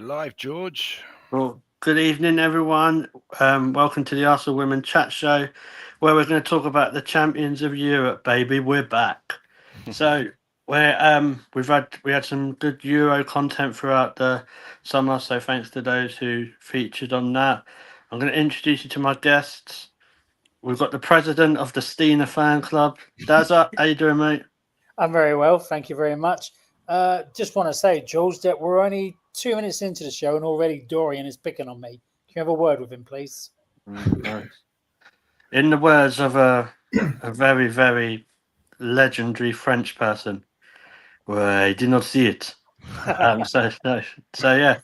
live, George. Well, good evening, everyone. Welcome to the Arsenal Women Chat Show, where we're going to talk about the champions of Europe, baby. We're back. So we had some good Euro content throughout the summer. So thanks to those who featured on that. I'm going to introduce you to my guests. We've got the president of the Steiner fan club, Dazza. How you doing, mate? I'm very well, thank you very much. Just want to say, George, that we're only 2 minutes into the show and already Dorian is picking on me. Can you have a word with him, please? In the words of a very, very legendary French person, well, I did not see it. So yeah.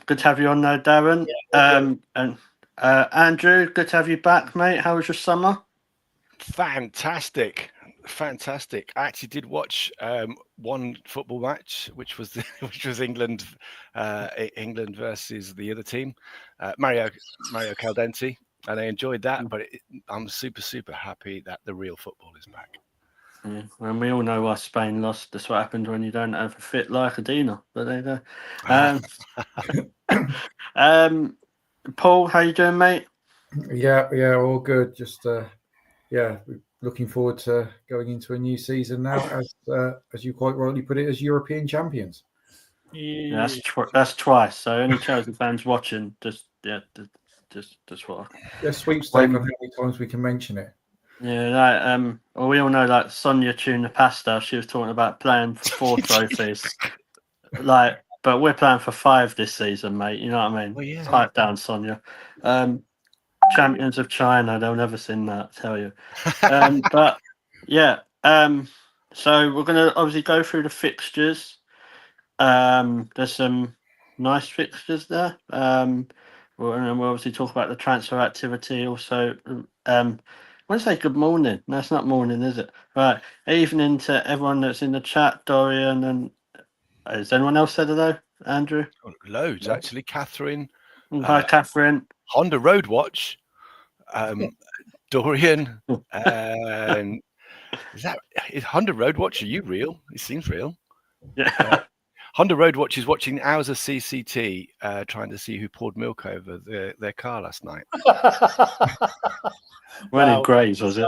Good to have you on there, Darren. And Andrew, good to have you back, mate. How was your summer? Fantastic. I actually did watch one football match, which was England versus the other team, Mario Caldenti, and I enjoyed that. But I'm super happy that the real football is back. Yeah, and we all know why Spain lost. That's what happened when you don't have a fit like Adina. But there you go. Paul, how you doing, mate? Yeah, all good. Just looking forward to going into a new season now, as you quite rightly put it, as European champions. Yeah, that's twice. So any Chelsea fans watching, just what. Yeah, sweepstake on how many times we can mention it. Yeah, well, we all know that Sonia Tuna Pasta. She was talking about playing for 4 trophies, but we're playing for 5 this season, mate. You know what I mean? Well, yeah. Pipe down, Sonia. Champions of China, they'll never sing that, I tell you. But yeah, so we're going to obviously go through the fixtures. There's some nice fixtures there. And then we'll obviously talk about the transfer activity also. I want to say good morning. No, it's not morning, is it? Right. Evening to everyone that's in the chat, Dorian, and has anyone else said hello? Andrew? Loads, actually. Catherine. Hi, Catherine. Honda Road Watch. Dorian. And is Honda Road Watch? Are you real? It seems real. Yeah. Honda Road Watch is watching hours of CCT, trying to see who poured milk over their car last night. When in Grays, was it?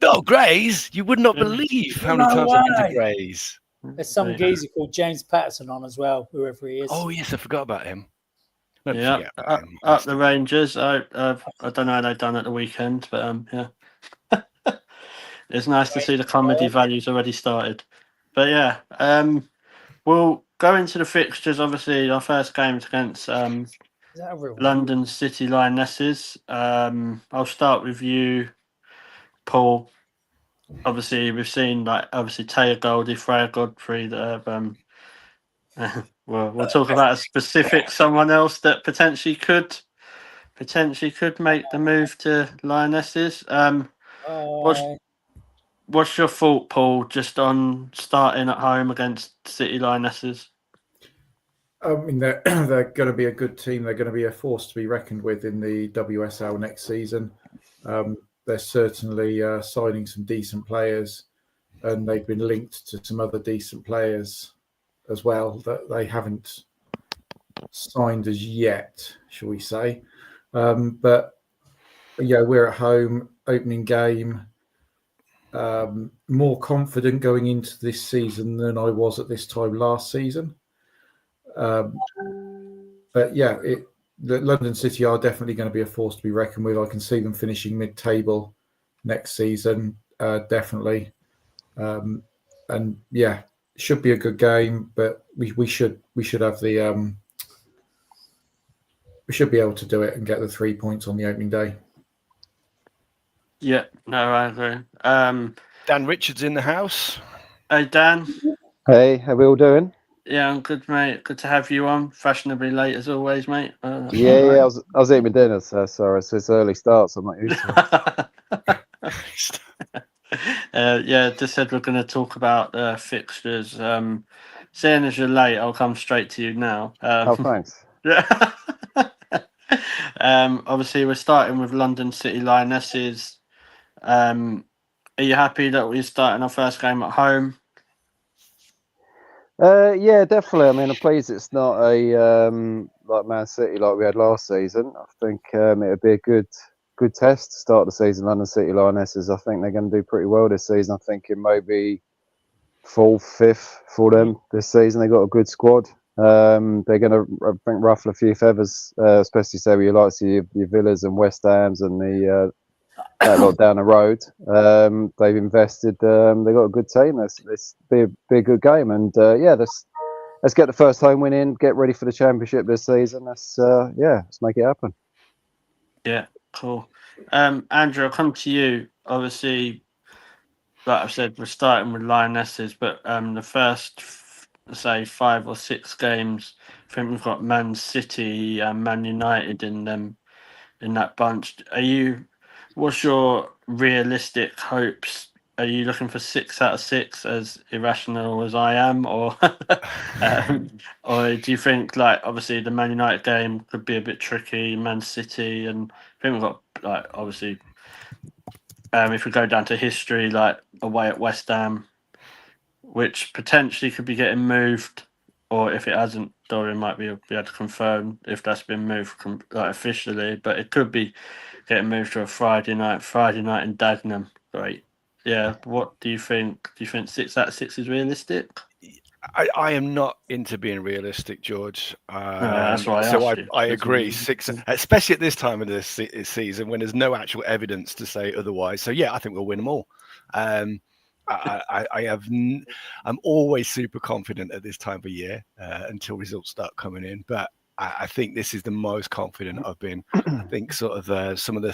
No, Grays. You would not believe how many times I've been to Grays. There's some geezer called James Patterson on as well, whoever he is. Oh yes, I forgot about him. Yeah, up the Rangers. I don't know how they've done at the weekend, but yeah, it's nice to see the comedy values already started. But yeah, we'll go into the fixtures. Obviously, our first game's against London City Lionesses. I'll start with you, Paul. Obviously, we've seen Taya Goldie, Freya Godfrey that have. We'll talk about a specific someone else that potentially could make the move to Lionesses. What's your thought, Paul, just on starting at home against City Lionesses? I mean, they're going to be a good team. They're going to be a force to be reckoned with in the WSL next season. They're certainly signing some decent players, and they've been linked to some other decent players as well that they haven't signed as yet, shall we say. But yeah, we're at home, opening game. More confident going into this season than I was at this time last season. But yeah, the London City are definitely going to be a force to be reckoned with. I can see them finishing mid-table next season, definitely. And yeah, should be a good game. But we should have the we should be able to do it and get the 3 points on the opening day. Yeah, no, I agree. Dan Richards in the house. Hey, Dan. Hey, how we all doing? Yeah, I'm good, mate. Good to have you on. Fashionably late as always, mate. Yeah, I was eating my dinner, so sorry. It's early start, so I'm not used to it. Yeah, just said we're going to talk about fixtures. Seeing as you're late, I'll come straight to you now. Thanks. Obviously, we're starting with London City Lionesses. Are you happy that we're starting our first game at home? Yeah, definitely. I mean, I'm pleased it's not a like Man City like we had last season. I think it'll be a good test to start the season. London City Lionesses, I think they're going to do pretty well this season. I'm thinking maybe 4th, 5th for them this season. They got a good squad. They're going to, I think, ruffle a few feathers, especially say with your your Villas and West Hams and the that lot down the road. They've invested. They've got a good team. Let's be a good game. And let's get the first home win in. Get ready for the championship this season. Let's make it happen. Yeah, cool. Andrew, I'll come to you. Obviously, like I've said, we're starting with Lionesses, but the first, say, 5 or 6 games, I think we've got Man City and Man United in that bunch. What's your realistic hopes? Are you looking for 6 out of 6, as irrational as I am, or or do you think, like, obviously the Man United game could be a bit tricky, Man City, and I think we've got, like, obviously, if we go down to history, like away at West Ham, which potentially could be getting moved, or if it hasn't, Dorian might be able to confirm if that's been moved officially, but it could be getting moved to a Friday night in Dagenham. Great. Yeah, what do you think? Do you think 6 out of 6 is realistic? I am not into being realistic, George. That's why I agree. 6, especially at this time of this season when there's no actual evidence to say otherwise. So yeah, I think we'll win them all. I'm always super confident at this time of year until results start coming in. But I think this is the most confident I've been. I think sort of some of the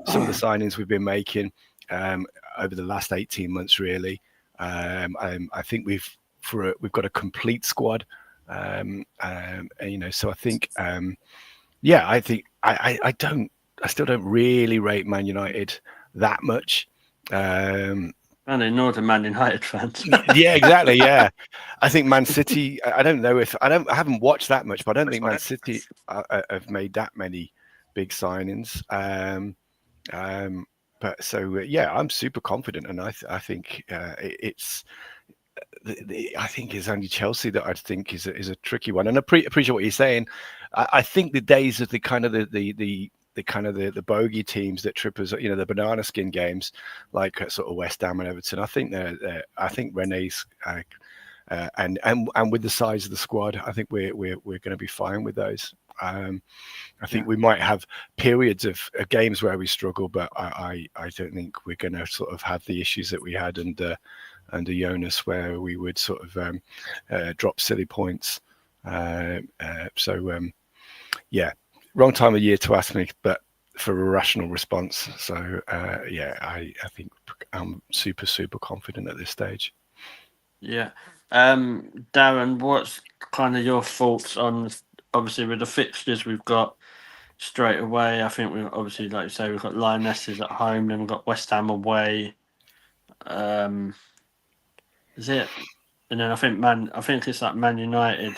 signings we've been making over the last 18 months, really. I think we've got a complete squad, so I think, I think I still don't really rate Man United that much. And nor do Man United fans. Yeah, exactly. Yeah, I think Man City. I don't know if I haven't watched that much, but I don't think Man City have made that many big signings. But so I'm super confident, and I think it's. I think it's only Chelsea that I think is a tricky one, and I appreciate what you're saying. I think the days of the kind of the bogey teams that trip us, the banana skin games, like sort of West Ham and Everton. I think I think Rene's and with the size of the squad, I think we're going to be fine with those. I think we might have periods of games where we struggle, but I don't think we're going to sort of have the issues that we had under Jonas, where we would sort of drop silly points. Wrong time of year to ask me, but for a rational response. So I think I'm super confident at this stage. Yeah. Darren, what's kind of your thoughts on, obviously with the fixtures we've got straight away? I think we've obviously, like you say, we've got Lionesses at home, then we've got West Ham away. Is it? And then I think it's like Man United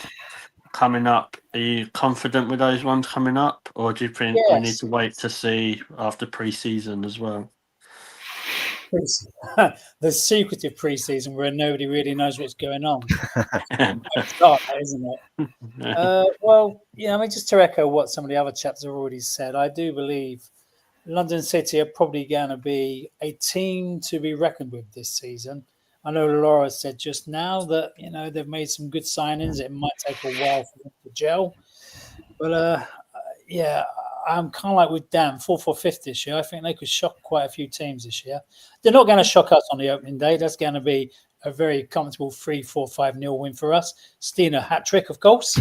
coming up. Are you confident with those ones coming up, or do you think we need to wait to see after pre-season as well? The secretive pre-season where nobody really knows what's going on. Start, isn't it? Just to echo what some of the other chaps have already said, I do believe London City are probably going to be a team to be reckoned with this season. I know Laura said just now that they've made some good signings. It might take a while for them to gel, but I'm kind of like with Dan, 4th or 5th this year. I think they could shock quite a few teams this year. They're not going to shock us on the opening day. That's going to be a very comfortable 3-4-5-0 win for us. Stina hat-trick, of course.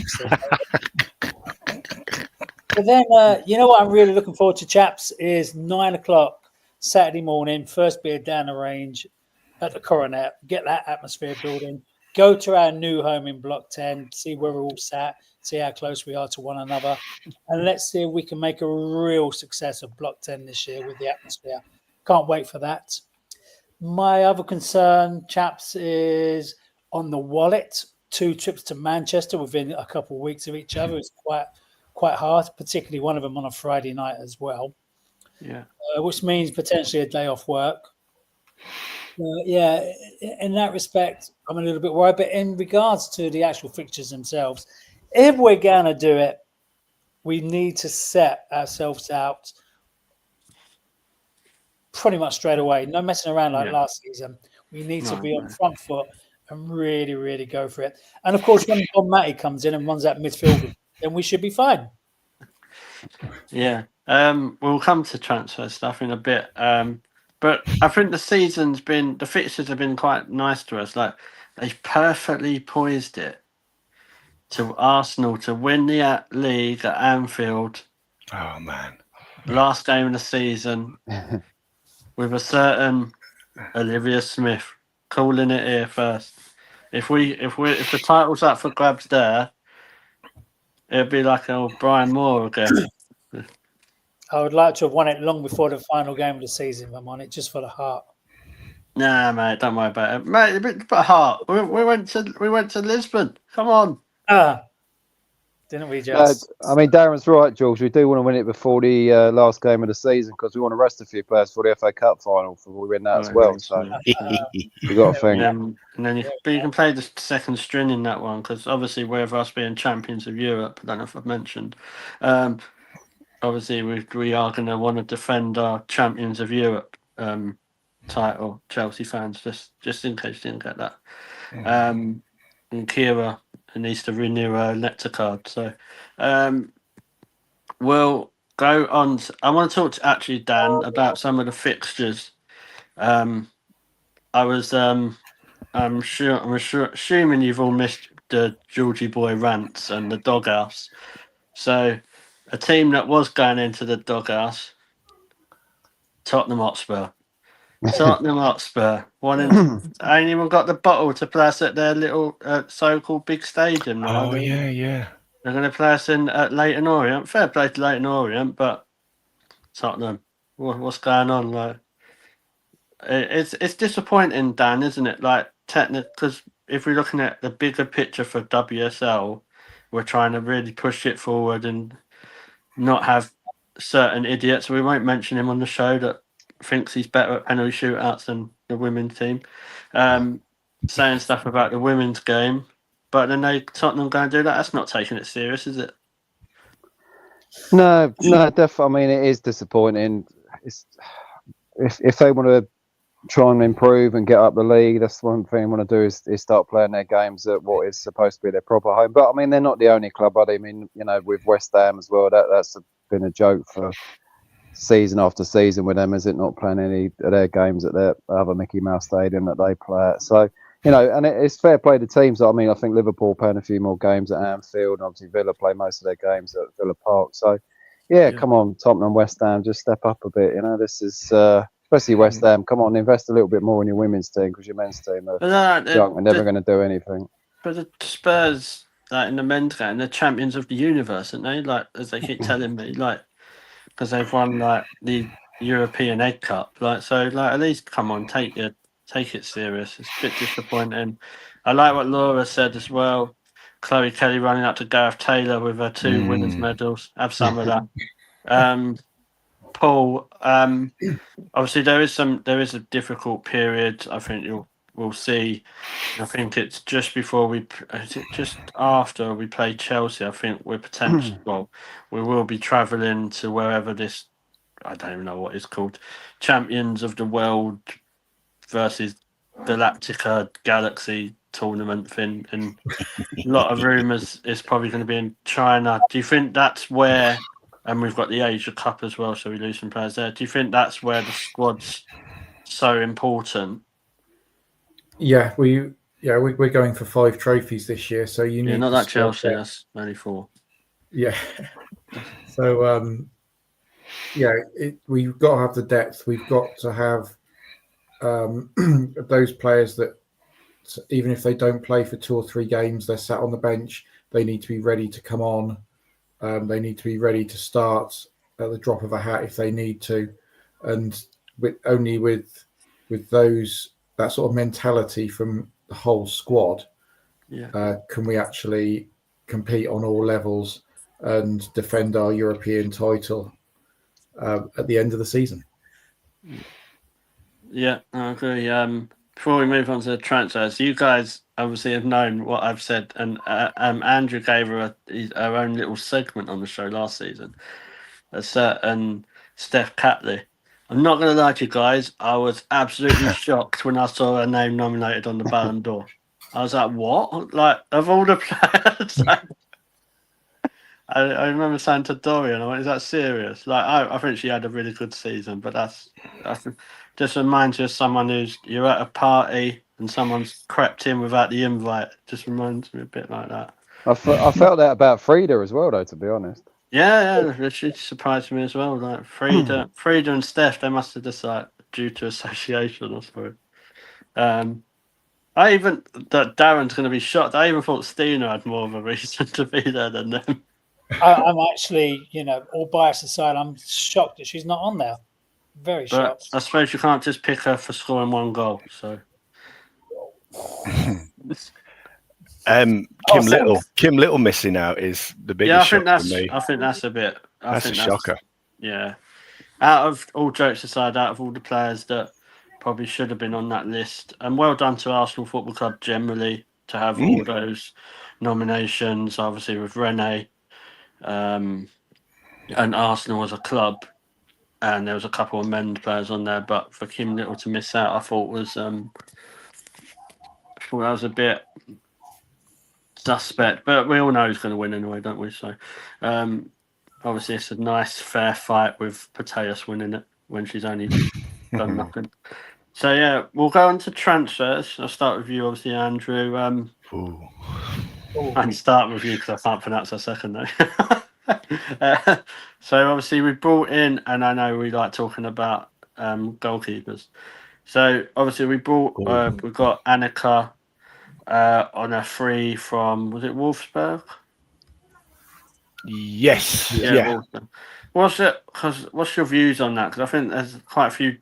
But then, what I'm really looking forward to, chaps, is 9 o'clock Saturday morning, first beer down the range at the Coronet, get that atmosphere building, go to our new home in Block 10, see where we're all sat, see how close we are to one another, and let's see if we can make a real success of Block 10 this year with the atmosphere. Can't wait for that. My other concern, chaps, is on the wallet. 2 trips to Manchester within a couple of weeks of each other is quite hard, particularly one of them on a Friday night as well. Yeah, which means potentially a day off work. Yeah, in that respect, I'm a little bit worried. But in regards to the actual fixtures themselves, if we're going to do it, we need to set ourselves out pretty much straight away. No messing around like last season. We need to be on front foot and really, really go for it. And of course, when Don Matty comes in and runs that midfield, then we should be fine. Yeah. We'll come to transfer stuff in a bit. But I think the fixtures have been quite nice to us. Like, they've perfectly poised it to Arsenal to win the league at Anfield. Oh man! Last game of the season with a certain Olivia Smith calling it here first. If the title's up for grabs there, it'd be like old Brian Moore again. I would like to have won it long before the final game of the season, if I'm on it, just for the heart. Nah, mate, don't worry about it, mate. A bit heart. We went to Lisbon. Come on. Didn't we just? I mean, Darren's right, George. We do want to win it before the last game of the season because we want to rest a few players for the FA Cup final before we win that as well. So you got to think. And then you can play the second string in that one because obviously, with us being champions of Europe, I don't know if I've mentioned. Obviously, we are going to want to defend our champions of Europe title. Chelsea fans, just in case you didn't get that. And Kira needs to renew her Nectar card. So we'll go on. I want to talk to actually Dan about some of the fixtures. I'm assuming you've all missed the Georgie Boy rants and the doghouse. So a team that was going into the doghouse, Tottenham Hotspur. Tottenham Hotspur ain't even got the bottle to play us at their little so-called big stadium now. Oh yeah. They're going to play us in at Leyton Orient. Fair play to Leyton Orient, but Tottenham, what's going on? Like, it's disappointing, Dan, isn't it? Like, technically, because if we're looking at the bigger picture for WSL, we're trying to really push it forward and not have certain idiots. We won't mention him on the show that thinks he's better at penalty shootouts than the women's team, saying stuff about the women's game, but then Tottenham going to do that. That's not taking it serious, is it? No, definitely. I mean, it is disappointing. If they want to try and improve and get up the league, that's one thing they want to do is start playing their games at what is supposed to be their proper home. But I mean, they're not the only club, are they? I mean, with West Ham as well, that's been a joke for season after season with them, is it, not playing any of their games at their other Mickey Mouse Stadium that they play at. So, and it's fair play to teams. I mean, I think Liverpool playing a few more games at Anfield, and obviously Villa play most of their games at Villa Park. So, yeah, come on, Tottenham, West Ham, just step up a bit. This is, especially West Ham, come on, invest a little bit more in your women's team because your men's team are young and never going to do anything. But the Spurs, like in the men's game, they're champions of the universe, aren't they? Like, as they keep telling me, like, because they've won like the European Egg Cup, like, so like at least come on, take it serious. It's a bit disappointing. I like what Laura said as well. Chloe Kelly running up to Gareth Taylor with her 2 winners' medals. Have some of that. Paul, obviously there is a difficult period. I think we'll see. I think it's just after we play Chelsea. I think we're potentially we will be travelling to wherever this, I don't even know what it's called, Champions of the World versus Galactica Galaxy tournament thing, and a lot of rumours it's probably going to be in China. Do you think that's where? And we've got the Asia Cup as well, so we lose some players there. Do you think that's where the squad's so important? Yeah, we're going for 5 trophies this year, so you need not that Chelsea. That's only 4. Yeah. So we've got to have the depth. We've got to have those players that even if they don't play for 2 or 3 games, they're sat on the bench. They need to be ready to come on. They need to be ready to start at the drop of a hat if they need to, and with that sort of mentality from the whole squad, can we actually compete on all levels and defend our European title at the end of the season? Yeah, I agree. Before we move on to the transfers, you guys obviously have known what I've said, and Andrew gave her her own little segment on the show last season. A certain Steph Catley. I'm not going to lie to you guys, I was absolutely shocked when I saw her name nominated on the Ballon d'Or. I was like, what? Like, of all the players? I remember saying to Dorian, I went, is that serious? Like, I think she had a really good season, but that's just reminds you of someone you're at a party and someone's crept in without the invite. Just reminds me a bit like that. I felt that about Frida as well, though, to be honest. Yeah, she surprised me as well. Like Frida and Steph, they must have just like due to association, I suppose. I even that Darren's going to be shocked. I even thought Stina had more of a reason to be there than them. I'm actually, all bias aside, I'm shocked that she's not on there. Very shocked. I suppose you can't just pick her for scoring one goal. So, Kim Little missing out is the biggest shock for me. I think that's a bit. That's a shocker. Yeah. Out of all jokes aside, out of all the players that probably should have been on that list, and well done to Arsenal Football Club generally to have all those nominations. Obviously with Rene, and Arsenal as a club, and there was a couple of men's players on there. But for Kim Little to miss out, I thought was that was a bit suspect. But we all know who's going to win anyway, don't we? So, obviously, it's a nice, fair fight with Pateas winning it when she's only done nothing. So, yeah, we'll go on to transfers. I'll start with you, obviously, Andrew. I can start with you because I can't pronounce her second name. So, obviously, we brought in, and I know we like talking about goalkeepers. So, obviously, we got Annika on a free from, was it Wolfsburg? Yes. Yeah. What's your views on that? Because I think there's quite a few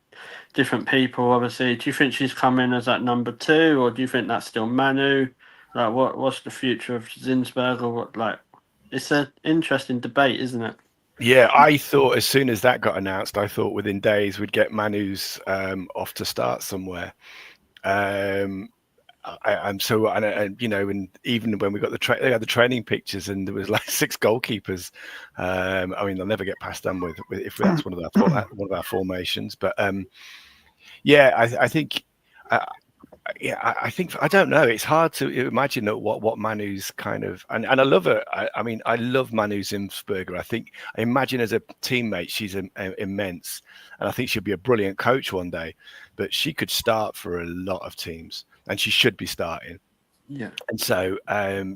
different people. Obviously, do you think she's come in as that number 2, or do you think that's still Manu? Like, what's the future of Zinsberg, or what? Like, it's an interesting debate, isn't it? Yeah, I thought as soon as that got announced, I thought within days we'd get Manu's off to start somewhere. I'm so, and even when we got they had the training pictures and there was like 6 goalkeepers. I mean, they'll never get past them with if that's one of our formations. But yeah, I think. I think I don't know. It's hard to imagine what Manu's kind of and I love her. I mean, I love Manu Zinsberger. I imagine as a teammate, she's immense, and I think she'll be a brilliant coach one day. But she could start for a lot of teams, and she should be starting. Yeah. And so,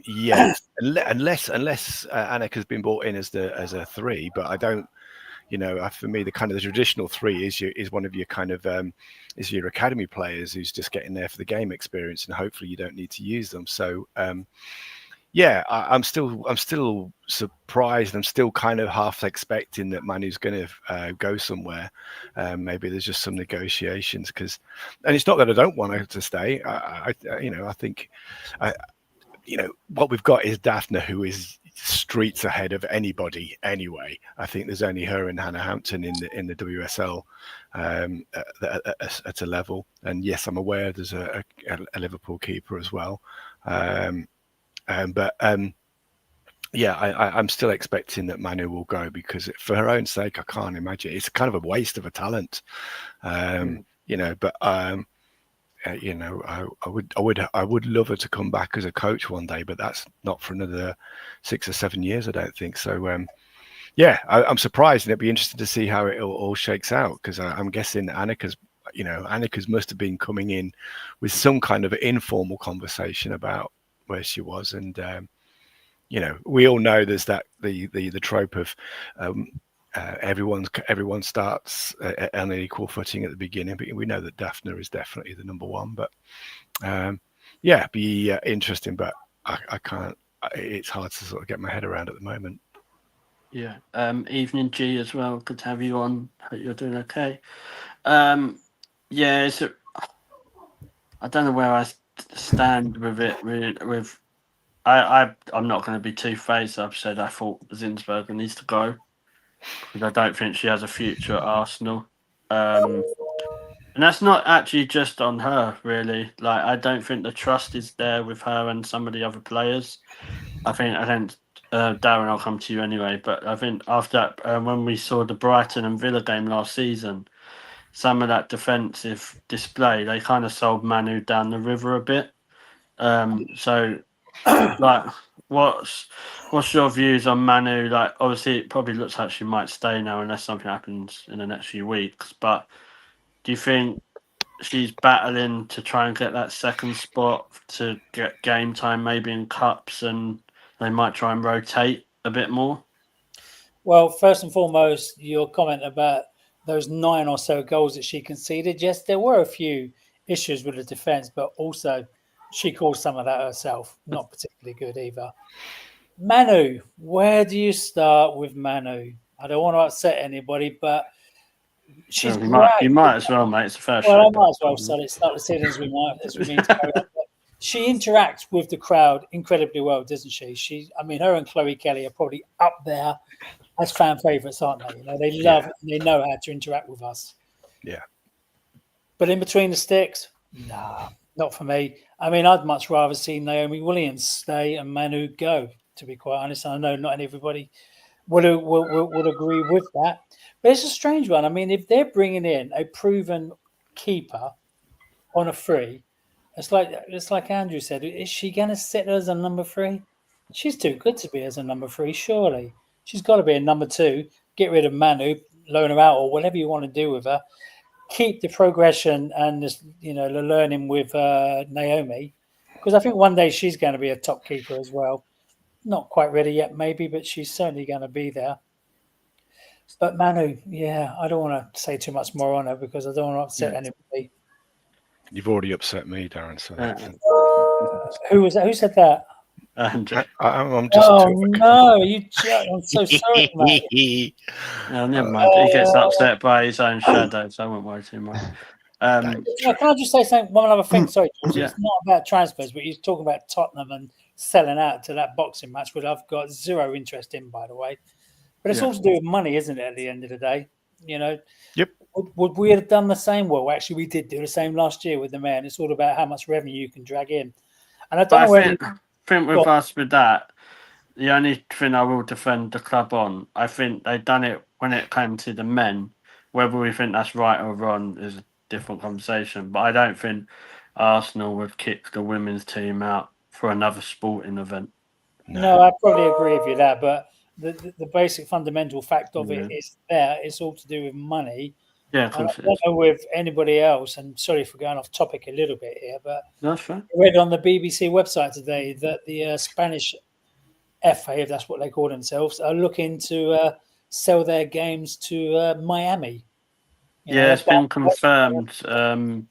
yes, unless Annika's been brought in as a 3, but I don't. For me, the kind of the traditional 3 is one of your kind of is your academy players who's just getting there for the game experience, and hopefully you don't need to use them. So yeah, I'm still surprised. I'm still kind of half expecting that Manu's going to go somewhere. Maybe there's just some negotiations and it's not that I don't want her to stay. I think what we've got is Daphne, who is streets ahead of anybody anyway. I think there's only her and Hannah Hampton in the WSL at a level. And yes, I'm aware there's a Liverpool keeper as well. But yeah, I'm still expecting that Manu will go because for her own sake, I can't imagine. It's kind of a waste of a talent, but I would love her to come back as a coach one day, but that's not for another 6 or 7 years, I don't think. So, yeah, I'm surprised, and it'd be interesting to see how it all shakes out because I'm guessing Annika's must have been coming in with some kind of informal conversation about where she was, and we all know there's that the trope of everyone starts on an equal footing at the beginning, but we know that Daphne is definitely the number 1. But yeah, be interesting, but I can't. It's hard to sort of get my head around at the moment. Yeah. Evening G as well. Good to have you on. Hope you're doing okay. Yeah. I don't know where I stand with it. I'm not going to be two-faced. I've said I thought Zinsberger needs to go because I don't think she has a future at Arsenal. And that's not actually just on her, really. Like, I don't think the trust is there with her and some of the other players. I think Darren, I'll come to you anyway. But I think after that, when we saw the Brighton and Villa game last season, some of that defensive display, they kind of sold Manu down the river a bit. So, like, what's your views on Manu? Like, obviously, it probably looks like she might stay now unless something happens in the next few weeks. But do you think she's battling to try and get that second spot to get game time, maybe in cups, and they might try and rotate a bit more? Well, first and foremost, your comment about those 9 or so goals that she conceded. Yes, there were a few issues with the defence, but also she caused some of that herself. Not particularly good either. Manu, where do you start with Manu? I don't want to upset anybody, but she's great. You might as well, mate. It's a fair Well, show. I might as well start the season as we mean to carry on. She interacts with the crowd incredibly well, doesn't she? Her and Chloe Kelly are probably up there as fan favourites, aren't they? You know, they love and they know how to interact with us. Yeah. But in between the sticks, nah, not for me. I mean, I'd much rather see Naomi Williams stay and Manu go, to be quite honest. I know not everybody would agree with that. But it's a strange one. I mean, if they're bringing in a proven keeper on a free, it's like Andrew said, is she going to sit as a number 3? She's too good to be as a number 3, surely. She's got to be a number 2. Get rid of Manu, loan her out, or whatever you want to do with her. Keep the progression and the learning with Naomi, because I think one day she's going to be a top keeper as well. Not quite ready yet, maybe, but she's certainly going to be there. But Manu, yeah, I don't want to say too much more on her because I don't want to upset anybody. You've already upset me, Darren. So who was that? Who said that? I'm just. No, I'm so sorry, mate. No, never mind. He gets upset by his own shadow, so I won't worry too much. Can I just say one other thing? Sorry, George. It's not about transfers, but you're talking about Tottenham and selling out to that boxing match, which I've got zero interest in, by the way. But it's all to do with money, isn't it, at the end of the day? You know? Yep. Would we have done the same? Well, actually, we did do the same last year with the man. It's all about how much revenue you can drag in. And I don't know think with us with that, the only thing I will defend the club on, I think they done it when it came to the men. Whether we think that's right or wrong is a different conversation. But I don't think Arsenal would kick the women's team out for another sporting event. No, I probably agree with you there. But the basic fundamental fact of it is it's all to do with money. Yeah, of course. I don't know with anybody else, and sorry for going off topic a little bit here, but that's fine. I read on the BBC website today that the Spanish FA, if that's what they call themselves, are looking to sell their games to Miami. It's been confirmed. So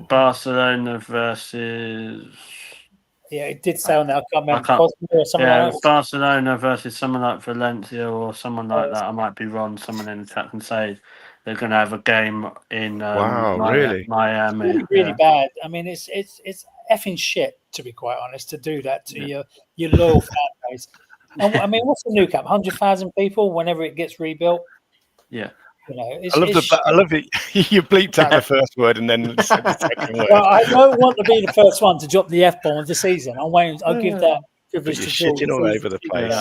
Barcelona versus. Yeah, it did say on there. I can't remember. Or something like Barcelona versus someone like Valencia or someone like that. I might be wrong. Someone in the chat can say they're going to have a game in really? Miami. It's really bad. I mean, it's effing shit, to be quite honest, to do that to your loyal fan base. And, I mean, what's the new cap? 100,000 people whenever it gets rebuilt. Yeah. You know, I love it. You bleeped out the first word and then said the second word. Well, I don't want to be the first one to drop the F-bomb of the season. I'll give that privilege to George. Shitting all over the place.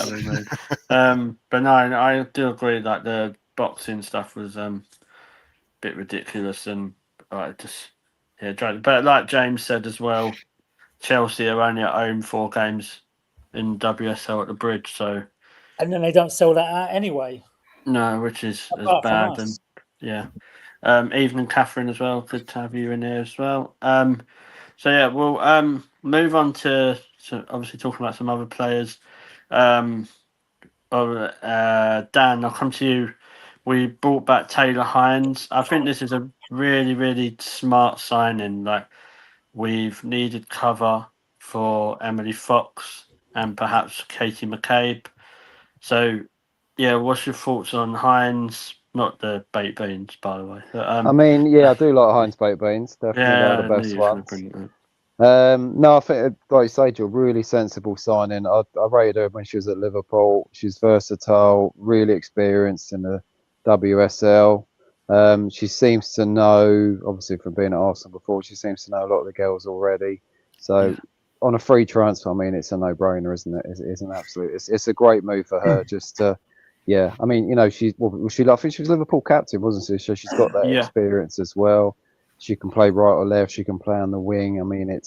But no, I do agree that the boxing stuff was a bit ridiculous and but like James said as well, Chelsea are only at home 4 games in WSL at the Bridge, so and then they don't sell that out anyway. No, which is as bad. And evening, Catherine, as well. Good to have you in here as well. We'll move on to obviously talking about some other players. Dan, I'll come to you. We brought back Taylor Hines. I think this is a really, really smart signing. Like, we've needed cover for Emily Fox and perhaps Katie McCabe. So, what's your thoughts on Hines? Not the baked beans, by the way. But, I do like Hines baked beans. Definitely the best ones. No, I think, like you say, Jill, really sensible signing. I rated her when she was at Liverpool. She's versatile, really experienced in the WSL. She seems to know, obviously from being at Arsenal before, she seems to know a lot of the girls already. So on a free transfer, I mean, it's a no-brainer, isn't it? It's an absolute. It's a great move for her. Just to, yeah. I mean, I think she was Liverpool captain, wasn't she? So she's got that experience as well. She can play right or left. She can play on the wing. I mean, it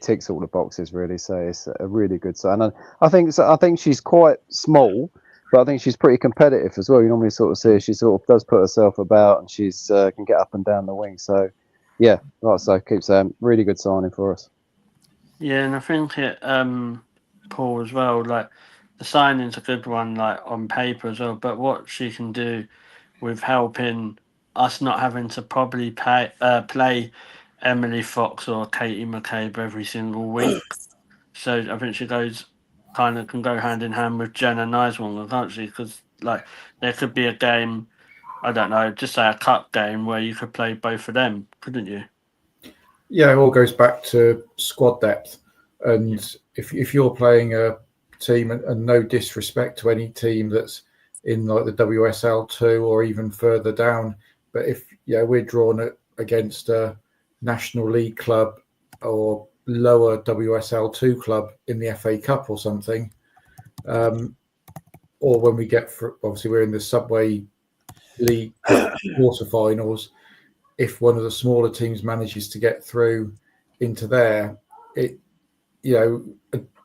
ticks all the boxes really. So it's a really good sign. And I think she's quite small, but I think she's pretty competitive as well. You normally sort of see she sort of does put herself about, and she's can get up and down the wing. So yeah, like I say, keep saying, really good signing for us. Yeah, and I think Paul as well. Like the signing's a good one, like on paper as well. But what she can do with helping us not having to probably play Emily Fox or Katie McCabe every single week. So I think she can go hand in hand with Jenna Niswanger, can't she? Because like there could be a game, I don't know, just say a cup game where you could play both of them, couldn't you? Yeah, it all goes back to squad depth. And if you're playing a team, and no disrespect to any team that's in like the WSL2 or even further down, but if we're drawn against a National League club or lower WSL2 club in the FA Cup or something, or when we get obviously we're in the Subway League quarterfinals, if one of the smaller teams manages to get through into there, do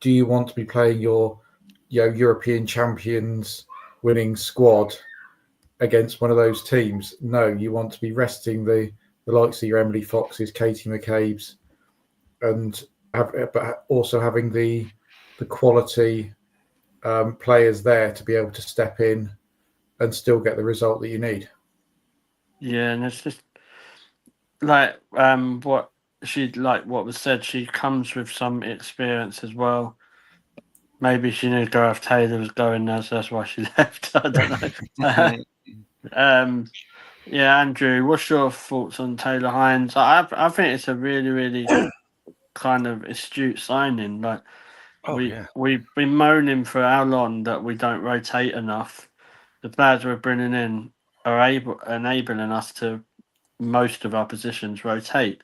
you want to be playing your European champions winning squad against one of those teams? No, you want to be resting the likes of your Emily Foxes, Katie McCabe's, but also having the quality players there to be able to step in and still get the result that you need. Yeah, and it's just like what was said. She comes with some experience as well. Maybe she knew Gareth Taylor was going there, so that's why she left. I don't know. Yeah, Andrew, what's your thoughts on Taylor Hines? I think it's a really, really kind of astute signing. Like we've been moaning for how long that we don't rotate enough. The players we're bringing in are enabling us to most of our positions rotate.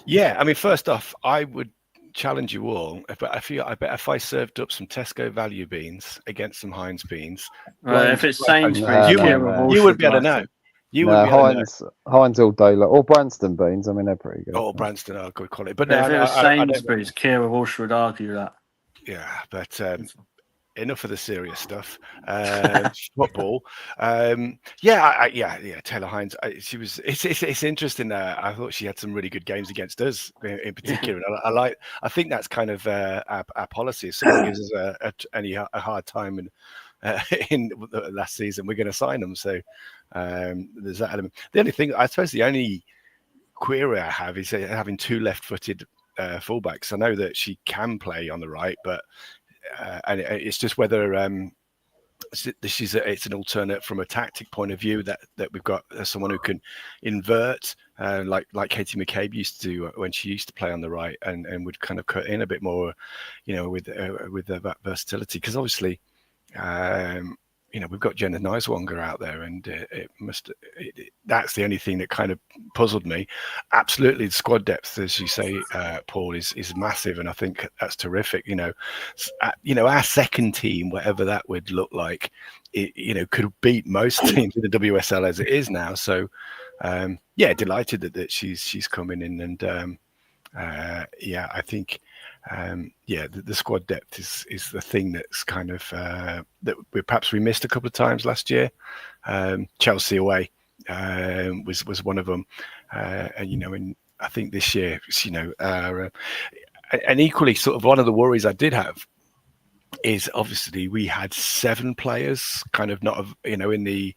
Yeah, I mean, first off, I would challenge you all, but I bet if I served up some Tesco value beans against some Heinz beans, if it's Sainsbury's, you would be able to know. Heinz all day, or Branston beans. I mean, they're pretty good. Oh, Branston, I'll go call it. But if it was Sainsbury's, Kira Walsh would argue that. Yeah, but enough of the serious stuff. Football. Taylor Hines. It's interesting. I thought she had some really good games against us in particular. And I think that's kind of our policy. If someone gives us a hard time in the last season, we're going to sign them. So there's that element. The only thing, I suppose, the only query I have is having two left-footed fullbacks. I know that she can play on the right, but and it's just whether it's an alternate from a tactic point of view that we've got someone who can invert like Katie McCabe used to do when she used to play on the right and would kind of cut in a bit more, with that versatility, because obviously we've got Jenna Niswanger out there, and that's the only thing that kind of puzzled me. Absolutely, the squad depth, as you say, Paul, is massive, and I think that's terrific. Our second team, whatever that would look like, could beat most teams in the WSL as it is now. So, delighted that she's coming in, and I think. The squad depth is the thing that's kind of that we missed a couple of times last year. Chelsea away was one of them, and I think this year, and equally, sort of one of the worries I did have is obviously we had 7 players kind of not in the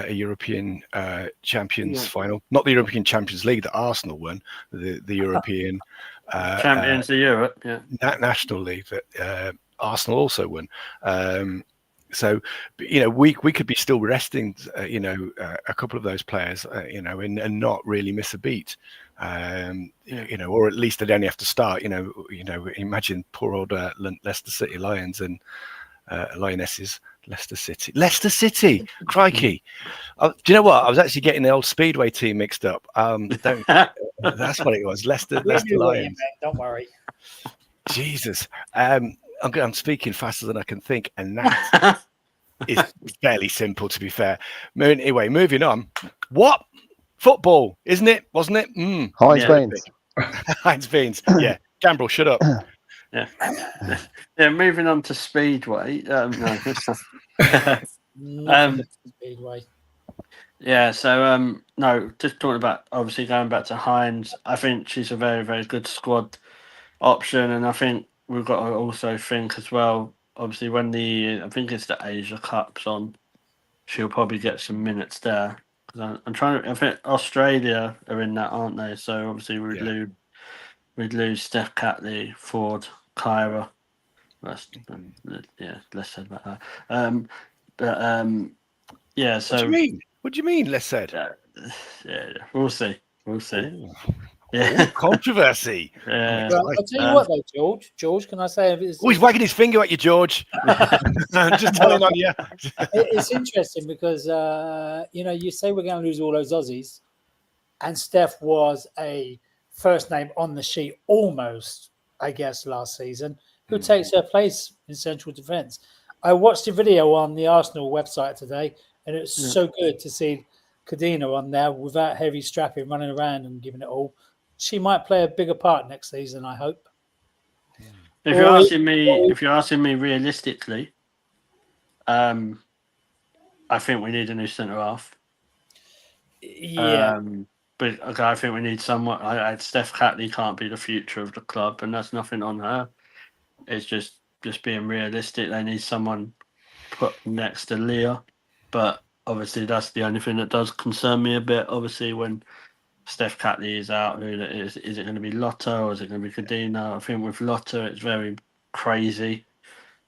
European Champions final, not the European Champions League that Arsenal won, the European Champions of Europe, National League that Arsenal also won. So we could be still resting a couple of those players and not really miss a beat, or at least they'd only have to start. Imagine poor old Leicester City Lions and Lionesses Leicester City. Crikey. Do you know what? I was actually getting the old Speedway team mixed up. That's what it was. Leicester Lions. Don't worry. Jesus. I'm speaking faster than I can think, and that is fairly simple, to be fair. Anyway, moving on. What? Football, isn't it? Wasn't it? Heinz Beans. Heinz Beans. Yeah. Gambrel, shut up. Yeah. Moving on to Speedway. No. Speedway. Yeah, so no, just talking about obviously going back to Heinz. I think she's a very, very good squad option, and I think we've got to also think as well. Obviously, when I think it's the Asia Cup's on, she'll probably get some minutes there. Because I think Australia are in that, aren't they? So obviously we'd lose Steph Catley, Ford, Kyra. Less said about that. Yeah. So What do you mean? Less said. Yeah. We'll see. Ooh. Yeah. Ooh, controversy. Yeah. Well, I'll tell you what, though, George. George, can I say? He's wagging his finger at you, George. Just telling on you. It's interesting because you say we're going to lose all those Aussies, and Steph was a first name on the sheet almost, I guess, last season. Who takes her place in central defence? I watched a video on the Arsenal website today, and it's so good to see Kadina on there without heavy strapping, running around and giving it all. She might play a bigger part next season, I hope. If you're asking me realistically, I think we need a new centre half. Yeah. But I think we need someone. Steph Catley can't be the future of the club, and that's nothing on her. It's just being realistic. They need someone put next to Leah, but obviously that's the only thing that does concern me a bit. Obviously, when Steph Catley is out, is it going to be Lotta or is it going to be Kadina? I think with Lotta, it's very crazy.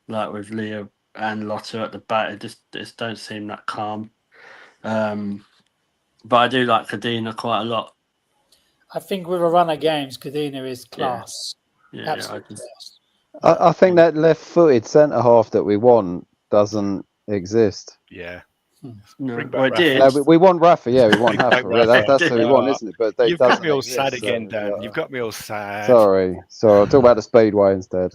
Like with Leah and Lotta at the back, it just don't seem that calm. But I do like Kadina quite a lot. I think with a run of games, Kadina is class. Yeah, absolutely class. I think that left-footed centre half that we want doesn't exist. Yeah. No, Rafa. did. No, we want Rafa. Yeah, we want Rafa. Rafa. That's who we want, isn't it? But You've got me all sad again, Dan. You've got me all sad. Sorry. I'll talk about the Speedway instead.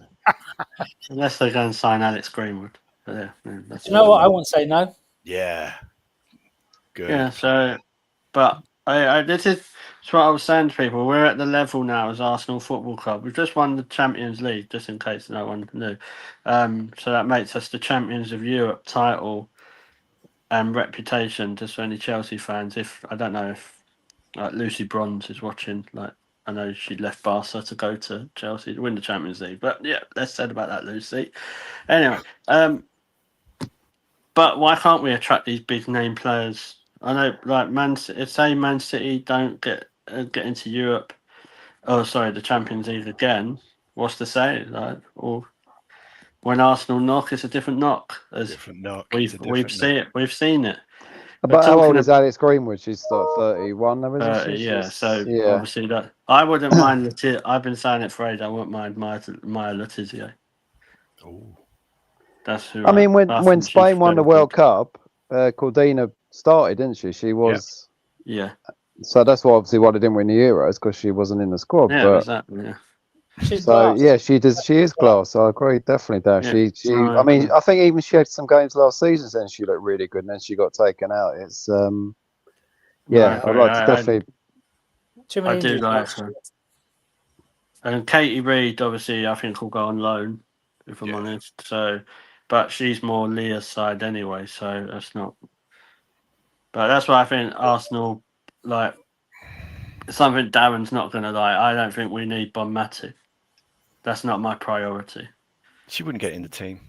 Unless they go and sign Alex Greenwood. But You know what? I won't say no. Yeah. Good. Yeah. So, but this is what I was saying to people. We're at the level now as Arsenal Football Club. We've just won the Champions League, just in case no one knew. So that makes us the Champions of Europe title and reputation, just for any Chelsea fans. If I don't know if Lucy Bronze is watching, I know she left Barca to go to Chelsea to win the Champions League. But yeah, less said about that, Lucy. Anyway, but why can't we attract these big name players? I know, like Man City don't get into Europe. Oh, sorry, the Champions League again. What's to say? Or when Arsenal knock, it's a different knock. Different knock. We've seen it. But how old is Alex Greenwood? She's like 31, isn't she? Yeah, so obviously that I wouldn't mind. I've been saying it for ages. I wouldn't mind Maya Letizia. Oh, that's who. I mean, when Spain won the World Cup, Cordina started, didn't she? She was. Yeah. So that's why they didn't win the Euros, because she wasn't in the squad. Yeah, but, exactly. Yeah. She's so class. yeah, she does. She is class. I agree, definitely. There, Yeah. I mean, I think even she had some games last season, and she looked really good, and then she got taken out. It's yeah, I'd like to definitely. I do like her. And Katie Reid, obviously, I think will go on loan, if I'm honest. So, but she's more Leah's side anyway, so that's not. But that's why I think Arsenal something Darren's not going to like. I don't think we need Bonmati. That's not my priority. she wouldn't get in the team.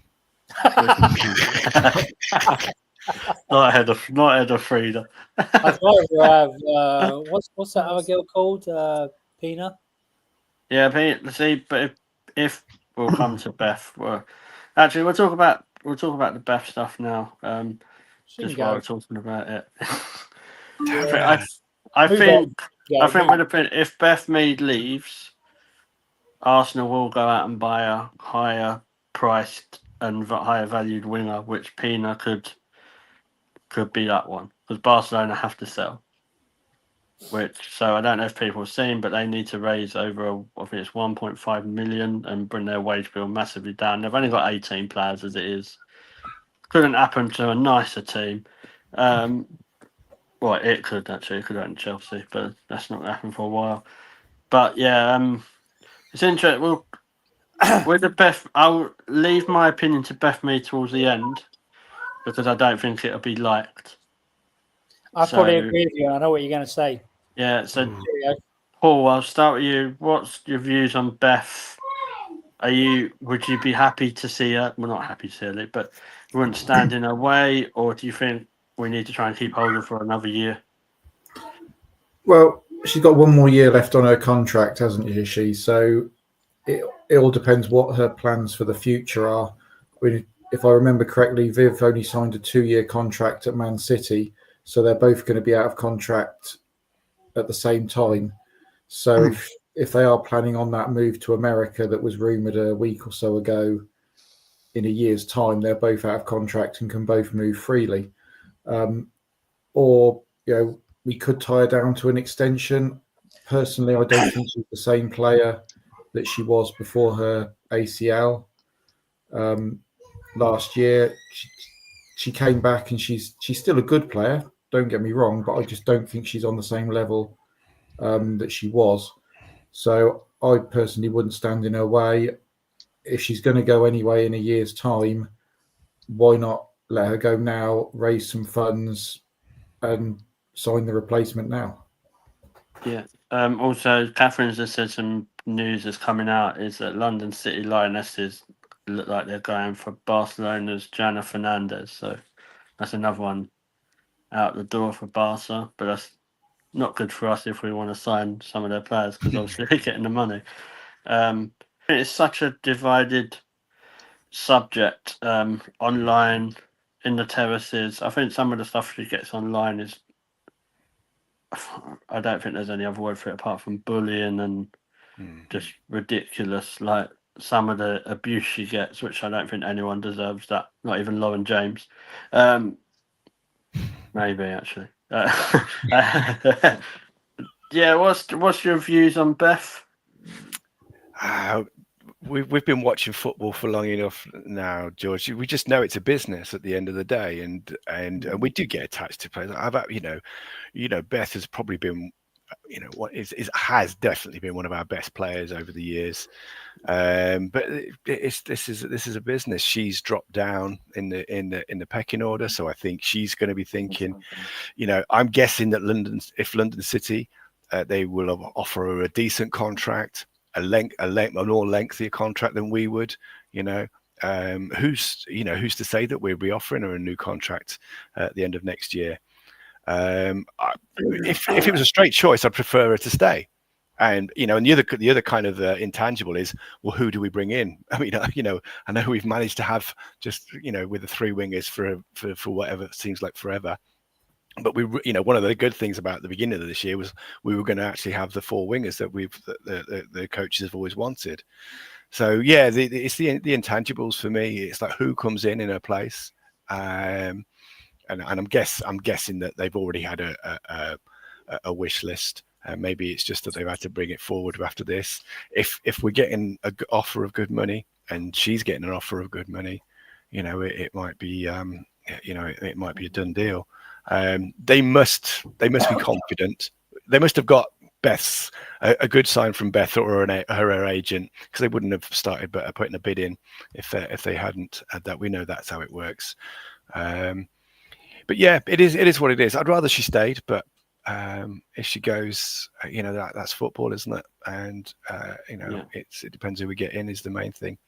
Not ahead of Frida. I'd rather have what's that other girl called? Pina. Yeah, but if we'll come to Beth. Actually, we'll talk about the Beth stuff now. Just while we're talking about it. I think if Beth Mead leaves, Arsenal will go out and buy a higher priced and higher valued winger, which Pina could be that one, because Barcelona have to sell. So I don't know if people have seen, but they need to raise over, I think it's 1.5 million and bring their wage bill massively down. They've only got 18 players as it is. Couldn't happen to a nicer team. Well, it could actually. It could happen to Chelsea, but that's not going to happen for a while. But yeah, it's interesting. Well, with the Beth, I'll leave my opinion to Beth me towards the end because I don't think it'll be liked. I probably agree with you. I know what you're going to say. Yeah. So, Paul, I'll start with you. What's your views on Beth? Would you be happy to see her? Well, not happy to see her, but you wouldn't stand in her way, or do you think we need to try and keep hold of her for another year? Well, she's got one more year left on her contract, hasn't she? So it all depends what her plans for the future are. I mean, if I remember correctly, Viv only signed a 2-year contract at Man City, so they're both going to be out of contract at the same time. So if they are planning on that move to America that was rumoured a week or so ago, in a year's time, they're both out of contract and can both move freely. Or, we could tie her down to an extension. Personally, I don't think she's the same player that she was before her ACL. Last year, she came back and she's still a good player. Don't get me wrong, but I just don't think she's on the same level that she was. So I personally wouldn't stand in her way. If she's going to go anyway in a year's time, why not let her go now, raise some funds, and sign the replacement now? Yeah. Also, Catherine's just said some news that's coming out is that London City Lionesses look like they're going for Barcelona's Jana Fernandez. So that's another one out the door for Barca, but that's not good for us if we want to sign some of their players because obviously they're getting the money. It's such a divided subject online, in the terraces. I think some of the stuff she gets online is, I don't think there's any other word for it apart from bullying and just ridiculous. Like some of the abuse she gets, which I don't think anyone deserves that, not even Lauren James. Maybe actually. Yeah, what's your views on Beth? We've been watching football for long enough now, George. We just know it's a business at the end of the day, and we do get attached to players. Beth has probably been, has definitely been one of our best players over the years. But this is a business. She's dropped down in the pecking order, so I think she's going to be thinking. I'm guessing that London City, they will offer her a decent contract. A more lengthier contract than we would, who's to say that we'll be offering her a new contract at the end of next year? If it was a straight choice, I'd prefer her to stay. And and the other kind of intangible is, well, who do we bring in? I mean, I know we've managed to have just with the 3 wingers for whatever it seems like forever. But one of the good things about the beginning of this year was we were going to actually have the 4 wingers that the coaches have always wanted. So yeah, it's the intangibles for me. It's like who comes in her place, and I'm guessing that they've already had a wish list. Maybe it's just that they've had to bring it forward after this. If we're getting an offer of good money and she's getting an offer of good money, it might be it might be a done deal. They must be confident. They must have got Beth's a good sign from Beth or her agent, because they wouldn't have started putting a bid in if they hadn't had that. We know that's how it works. But yeah, it is what it is. I'd rather she stayed, but if she goes, that's football, isn't it? And it depends who we get in is the main thing.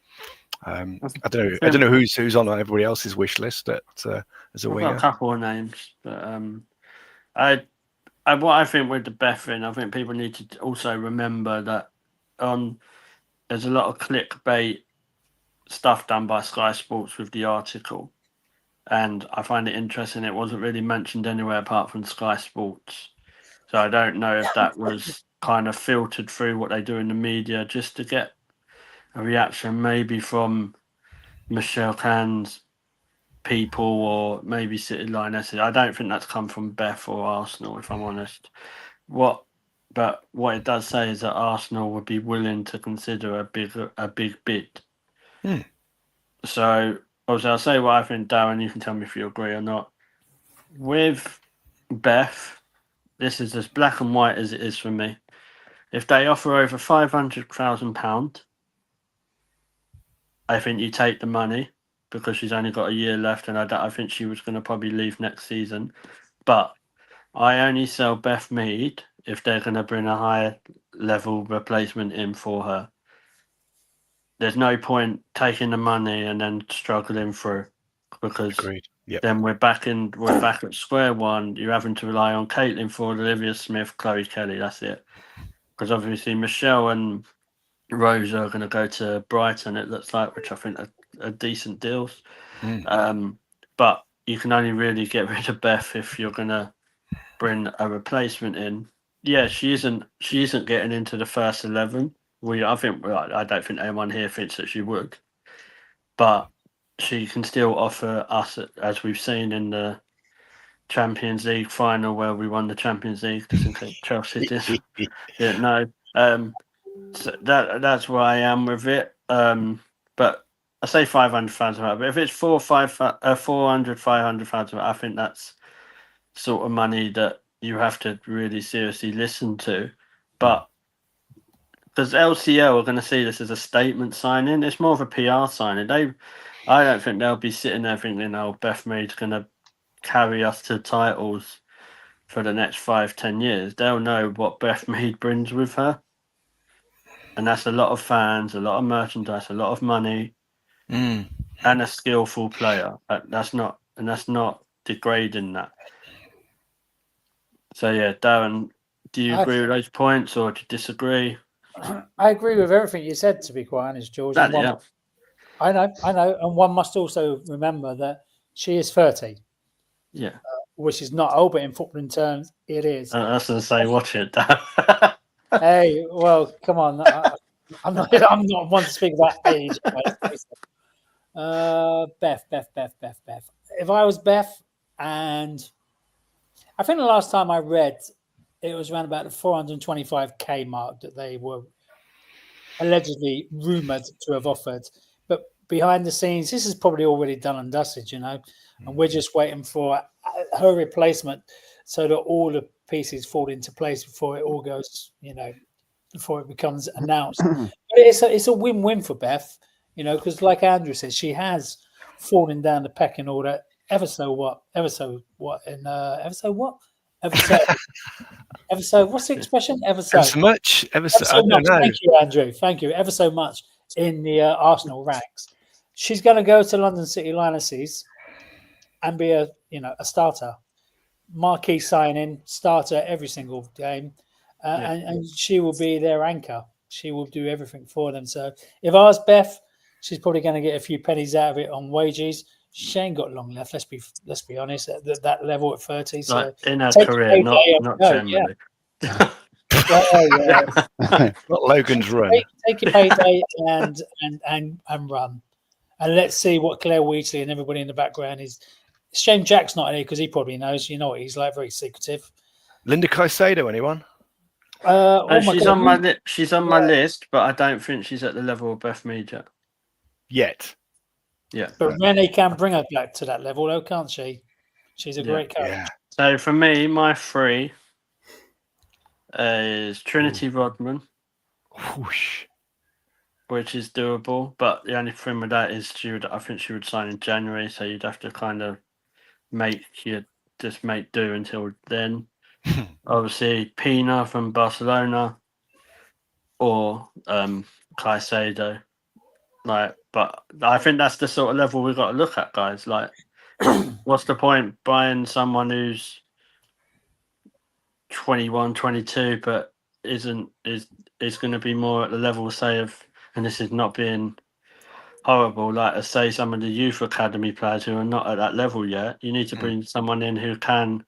I don't know who's on everybody else's wish list as a winger. Got a couple of names, but what I think with the Beth thing, I think people need to also remember that there's a lot of clickbait stuff done by Sky Sports with the article, and I find it interesting. It wasn't really mentioned anywhere apart from Sky Sports, so I don't know if that was kind of filtered through what they do in the media just to get a reaction, maybe from Michelle Can's people or maybe City Lionesses. I don't think that's come from Beth or Arsenal, if I'm honest. But what it does say is that Arsenal would be willing to consider a big bid. So obviously I'll say what I think, Darren, you can tell me if you agree or not. With Beth, this is as black and white as it is for me. If they offer over £500,000, I think you take the money because she's only got a year left, and I think she was going to probably leave next season. But I only sell Beth Mead if they're going to bring a higher level replacement in for her. There's no point taking the money and then struggling through, because then we're back at square one. You're having to rely on Caitlin Ford, Olivia Smith, Chloe Kelly. That's it. Because obviously Michelle and Rose are going to go to Brighton, it looks like, which I think are decent deals. But you can only really get rid of Beth if you're going to bring a replacement in. Yeah, she isn't getting into the first 11. I don't think anyone here thinks that she would, but she can still offer us, as we've seen in the Champions League final where we won the Champions League, just in case Chelsea didn't know. So that's where I am with it. But I say 500,000, but if it's 500,000, I think that's sort of money that you have to really seriously listen to. But because LCL are going to see this as a statement signing, it's more of a PR signing. I don't think they'll be sitting there thinking, "Oh, Beth Mead's going to carry us to titles for the next 5-10 years." They'll know what Beth Mead brings with her. And that's a lot of fans, a lot of merchandise, a lot of money, and a skillful player. That's not degrading that. So yeah, Darren, do you agree with those points or do you disagree? I agree with everything you said, to be quite honest, George. I know, and one must also remember that she is 30. Yeah, which is not old, but in footballing terms, it is. I was going to say, watch it. Hey, well, come on. I'm not one to speak about age. Beth. If I was Beth, and I think the last time I read, it was around about the 425k mark that they were allegedly rumoured to have offered. But behind the scenes, this is probably already done and dusted, and we're just waiting for her replacement so that all the pieces fall into place before it all goes, before it becomes announced. But it's a win-win for Beth, because like Andrew says, she has fallen down the pecking order ever so what's the expression? Ever so much. Thank you, Andrew. Thank you. Ever so much in the Arsenal ranks. She's going to go to London City Lionesses and be a starter, marquee signing, starter every single game, and she will be their anchor. She will do everything for them. So if I was Beth, she's probably going to get a few pennies out of it on wages. She ain't got long left. Let's be honest. At that level at 30, so like in her career, not generally. Yeah. Not Logan's run. Take your payday and run, and let's see what Claire Wheatley and everybody in the background is. Shame Jack's not here because he probably knows. You know what he's like, very secretive. Linda Caicedo, anyone? She's on my list, but I don't think she's at the level of Beth Mead yet. Yeah, but Rennie can bring her back to that level, though, can't she? She's a great coach. Yeah. So for me, my 3 is Trinity Rodman, which is doable. But the only thing with that is I think she would sign in January, so you'd have to kind of make do until then. Obviously, Pina from Barcelona or Caicedo. But I think that's the sort of level we've got to look at, guys. Like, what's the point buying someone who's 21, 22, but is going to be more at the level, say, of, and this is not being horrible, like say some of the youth academy players who are not at that level yet. You need to bring someone in who can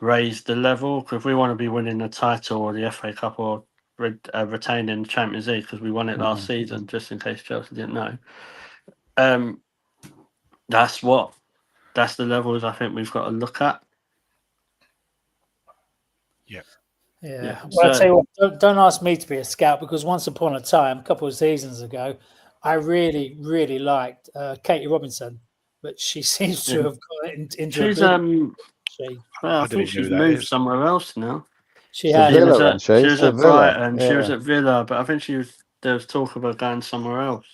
raise the level, because if we want to be winning the title or the FA Cup or retaining the Champions League, because we won it last season, just in case Chelsea didn't know. that's the levels I think we've got to look at. Yeah. Well, So, I'll tell you what, don't ask me to be a scout, because once upon a time, a couple of seasons ago, I really, really liked Katie Robinson, but she seems to have got into she's a I think she's moved somewhere else now. She has. She was at Brighton. She was at Villa, but I think there was talk of her going somewhere else.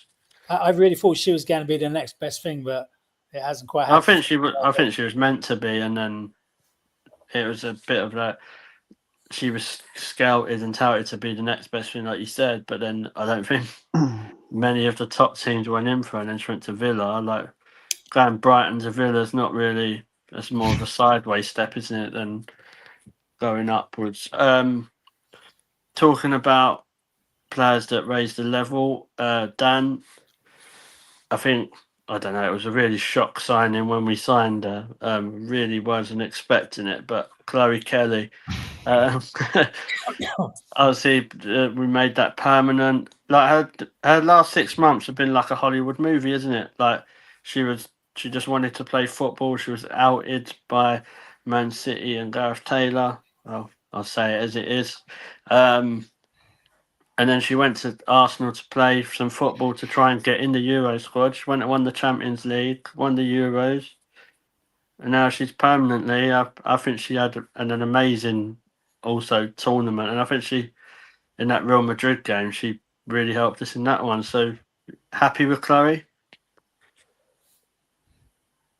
I really thought she was going to be the next best thing, but it hasn't quite happened. I think she was meant to be, and then it was a bit of that. She was scouted and touted to be the next best thing, like you said, but then I don't think many of the top teams went in for her, and then she went to Villa. Like going Brighton to Villa is not really. That's more of a sideways step, isn't it, than going upwards. Talking about players that raised the level, Dan, I don't know, it was a really shock signing when we signed her. Really wasn't expecting it, but Chloe Kelly, obviously we made that permanent. Like her last 6 months have been like a Hollywood movie, isn't it? Like she just wanted to play football. She was outed by Man City and Gareth Taylor. Well, I'll say it as it is. And then she went to Arsenal to play some football to try and get in the Euro squad. She went and won the Champions League, won the Euros, and now she's permanently. I think she had an amazing also tournament, and I think she in that Real Madrid game she really helped us in that one. So happy with Chloe.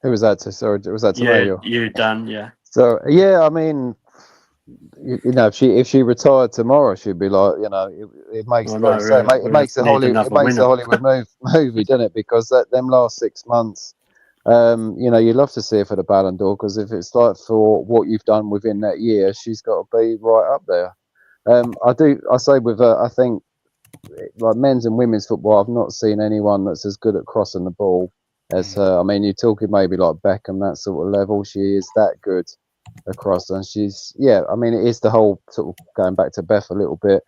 Who was that to? Sorry, was that to me? You, Dan, yeah. So yeah, I mean, if she retired tomorrow, she'd be like, it makes it makes a Hollywood movie, doesn't it? Because them last 6 months, you'd love to see her for the Ballon d'Or, because if it's like for what you've done within that year, she's got to be right up there. I say with her, I think like men's and women's football, I've not seen anyone that's as good at crossing the ball as her. I mean, you're talking maybe like Beckham, that sort of level. She is that good across, and I mean, it is the whole sort of going back to Beth a little bit.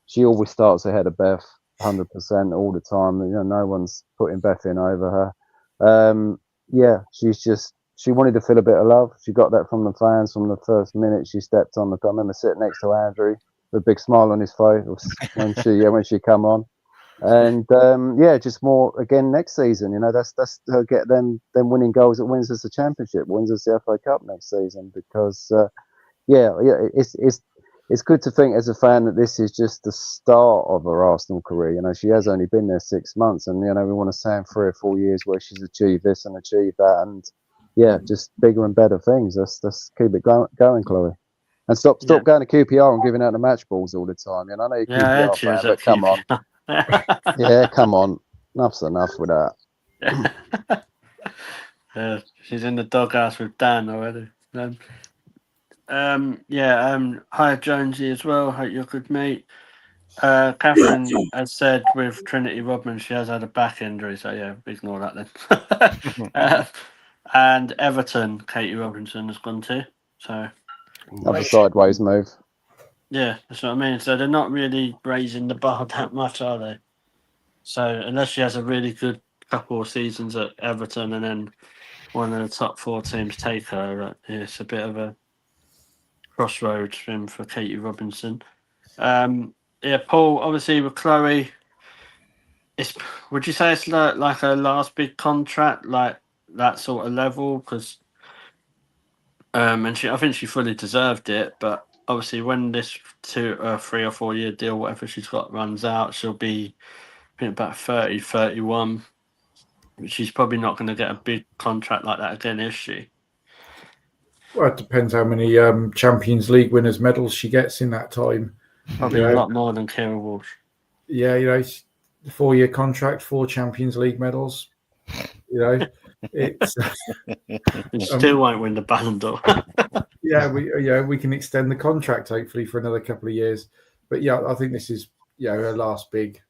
She always starts ahead of Beth 100% all the time. No one's putting Beth in over her. She wanted to feel a bit of love. She got that from the fans from the first minute she stepped on the. I remember sitting next to Andrew with a big smile on his face when she come on. And just more again next season. That's her get them winning goals that wins us the championship, wins us the FA Cup next season. Because it's good to think as a fan that this is just the start of her Arsenal career. She has only been there 6 months, and we want to say in 3 or 4 years where she's achieved this and achieved that, and just bigger and better things. Let's keep it going, Chloe. And stop going to QPR and giving out the match balls all the time. I know you're QPR fan, but come on. Yeah, come on. Enough's enough with that. She's in the doghouse with Dan already. Hi Jonesy as well. Hope you're good, mate. Catherine has said with Trinity Rodman she has had a back injury, so yeah, ignore that then. And Everton, Katie Robinson has gone to. So another sideways move. Yeah, that's what I mean. So they're not really raising the bar that much, are they? So unless she has a really good couple of seasons at Everton and then one of the top 4 teams take her, it's a bit of a crossroads for Katie Robinson. Paul, obviously with Chloe, would you say it's like her last big contract, like that sort of level? Because and I think she fully deserved it, but obviously when this 3 or 4 year deal, whatever she's got, runs out, she'll be about 30, 31. She's probably not going to get a big contract like that again, is she? Well, it depends how many Champions League winners' medals she gets in that time. Probably a lot more than Kira Walsh. Yeah, 4-year contract, 4 Champions League medals. It's and still won't win the Ballon d'Or. we can extend the contract hopefully for another couple of years. But I think this is her last big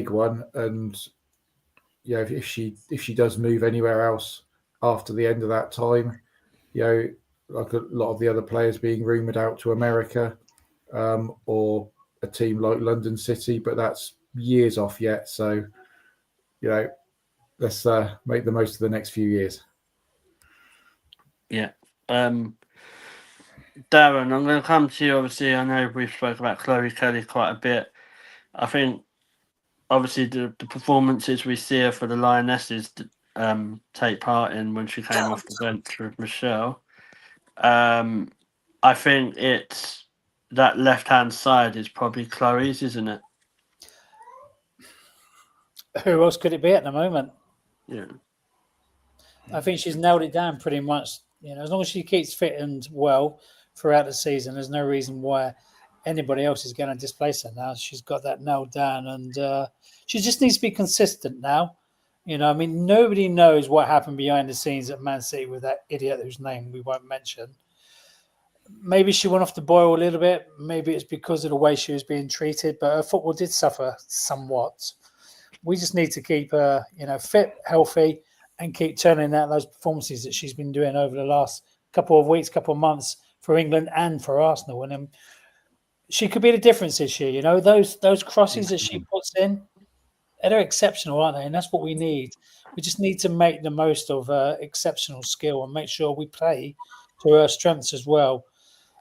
one, and if she does move anywhere else after the end of that time, like a lot of the other players being rumoured out to America, or a team like London City, but that's years off yet. So let's make the most of the next few years. Yeah. Darren, I'm going to come to you. Obviously, I know we've spoke about Chloe Kelly quite a bit. I think, obviously, the performances we see her for the Lionesses take part in when she came off the bench with Michelle. I think it's that left-hand side is probably Chloe's, isn't it? Who else could it be at the moment? Yeah. I think she's nailed it down pretty much. As long as she keeps fit and well throughout the season, there's no reason why anybody else is going to displace her now. She's got that nailed down, and she just needs to be consistent now. Nobody knows what happened behind the scenes at Man City with that idiot whose name we won't mention. Maybe she went off the boil a little bit. Maybe it's because of the way she was being treated, but her football did suffer somewhat. We just need to keep her, fit, healthy, and keep turning out those performances that she's been doing over the last couple of weeks, couple of months for England and for Arsenal. And she could be the difference this year. Those crosses that she puts in, they're exceptional, aren't they? And that's what we need. We just need to make the most of exceptional skill and make sure we play to her strengths as well.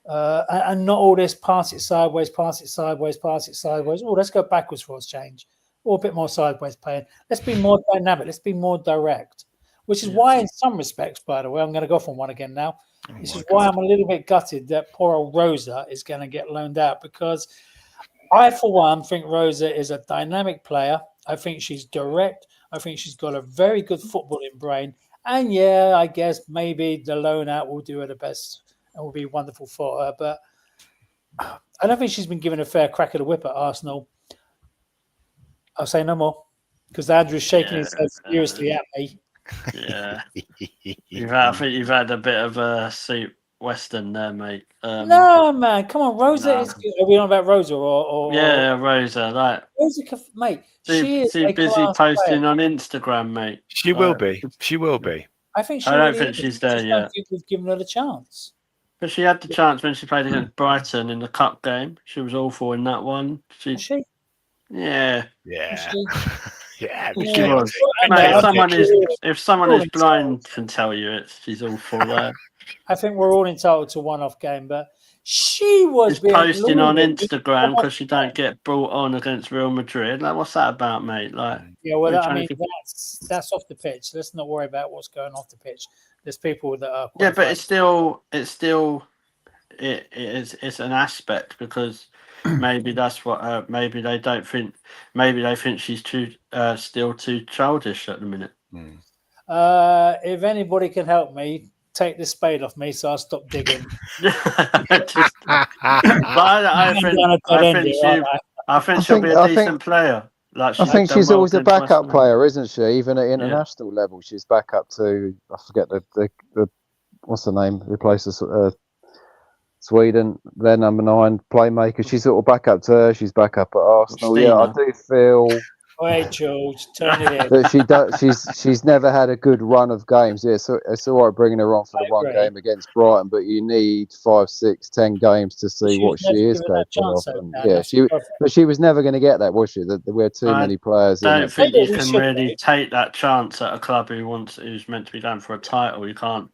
And not all this pass it sideways, pass it sideways, pass it sideways. Oh, let's go backwards for a change. Or a bit more sideways playing. Let's be more dynamic. Let's be more direct. Which is why, in some respects, by the way, I'm going to go off on one again now. This is why I'm a little bit gutted that poor old Rosa is going to get loaned out, because I, for one, think Rosa is a dynamic player. I think she's direct. I think she's got a very good footballing brain. And yeah, I guess maybe the loan out will do her the best and will be wonderful for her. But I don't think she's been given a fair crack of the whip at Arsenal. I'll say no more, because Andrew's shaking his head furiously at me. Yeah. I think you've had a bit of a soup western there, mate. No, man. Come on. Rosa is good. Are we on about Rosa or Yeah, Rosa. Rosa, mate. She is busy posting player on Instagram, mate. She will be. She will be. I think I don't think she's there yet. I think we've given her the chance. But she had the chance when she played against Brighton in the cup game. She was awful in that one. Is she? Yeah. Yeah. Yeah. She was. Mate, if someone is blind can tell you she's awful there. I think we're all entitled to one-off game, but she was posting on Instagram because she don't get brought on against Real Madrid. Like, what's that about, mate? Like, yeah, well, that's off the pitch. Let's not worry about what's going off the pitch. There's people that are. Yeah, but it's an aspect, because maybe that's what. Maybe they don't think. Maybe they think she's still too childish at the minute. If anybody can help me, take the spade off me, so I'll stop digging. I think she'll be a decent player. Like, I think she's always a backup player, isn't she? Even at international level, she's backup to, I forget the what's the name? Who places Sweden, their number 9 playmaker. She's sort of backup to her. She's backup at Arsenal. Yeah, I do feel. Wait, George, turn it in. But she's never had a good run of games. Yeah, so it's all right bringing her on for the one game against Brighton, but you need 5, 6, 10 games to see what she is capable of. Yeah, but she was never going to get that, was she? There were too many players. I don't think you can really take that chance at a club who's meant to be going for a title. You can't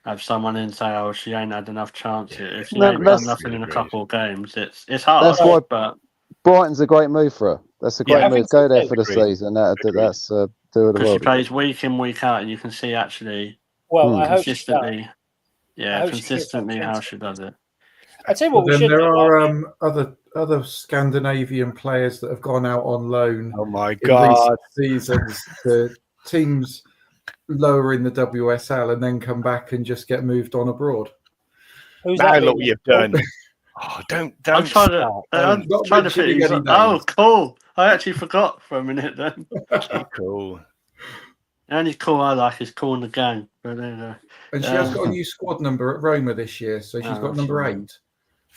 have someone in say, "Oh, she ain't had enough chances." If she ain't done nothing in a couple of games, it's hard. That's why, but Brighton's a great move for her. That's a great move. Go there for the season. That's do the world. She plays week in, week out, and you can see actually. Well, I consistently, how she does it. I tell you what, there are other Scandinavian players that have gone out on loan. Oh my God! Seasons to teams lower in the WSL and then come back and just get moved on abroad. Who's that? Look what you've done. Oh, don't. I'm trying to fit. Oh, cool! I actually forgot for a minute then. Cool. The only call I like is Cool in the Gang. But and she has got a new squad number at Roma this year, so she's got number 8.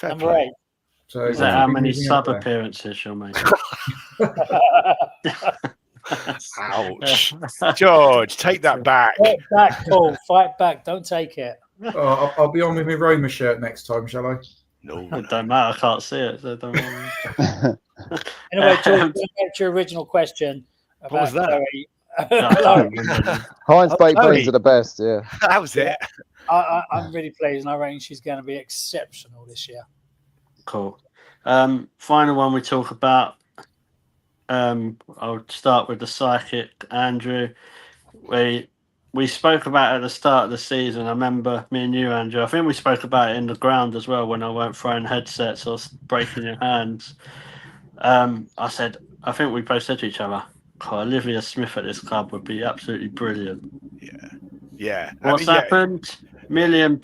Number 8. So is that how many sub appearances she'll make? Ouch. George, take that back. Fight back, Paul. Fight back. Don't take it. I'll be on with my Roma shirt next time, shall I? No, it don't matter. I can't see it. So don't anyway, George, going back to your original question about what was that? Chloe, Heinz baked beans are the best. Yeah, that was it. I'm really pleased, and I reckon she's going to be exceptional this year. Cool. Final one we talk about. I'll start with the psychic, Andrew. We spoke about it at the start of the season. I remember me and you, Andrew. I think we spoke about it in the ground as well when I weren't throwing headsets or breaking your hands. I think we both said to each other, Olivia Smith at this club would be absolutely brilliant. Yeah. What's happened? £1 million.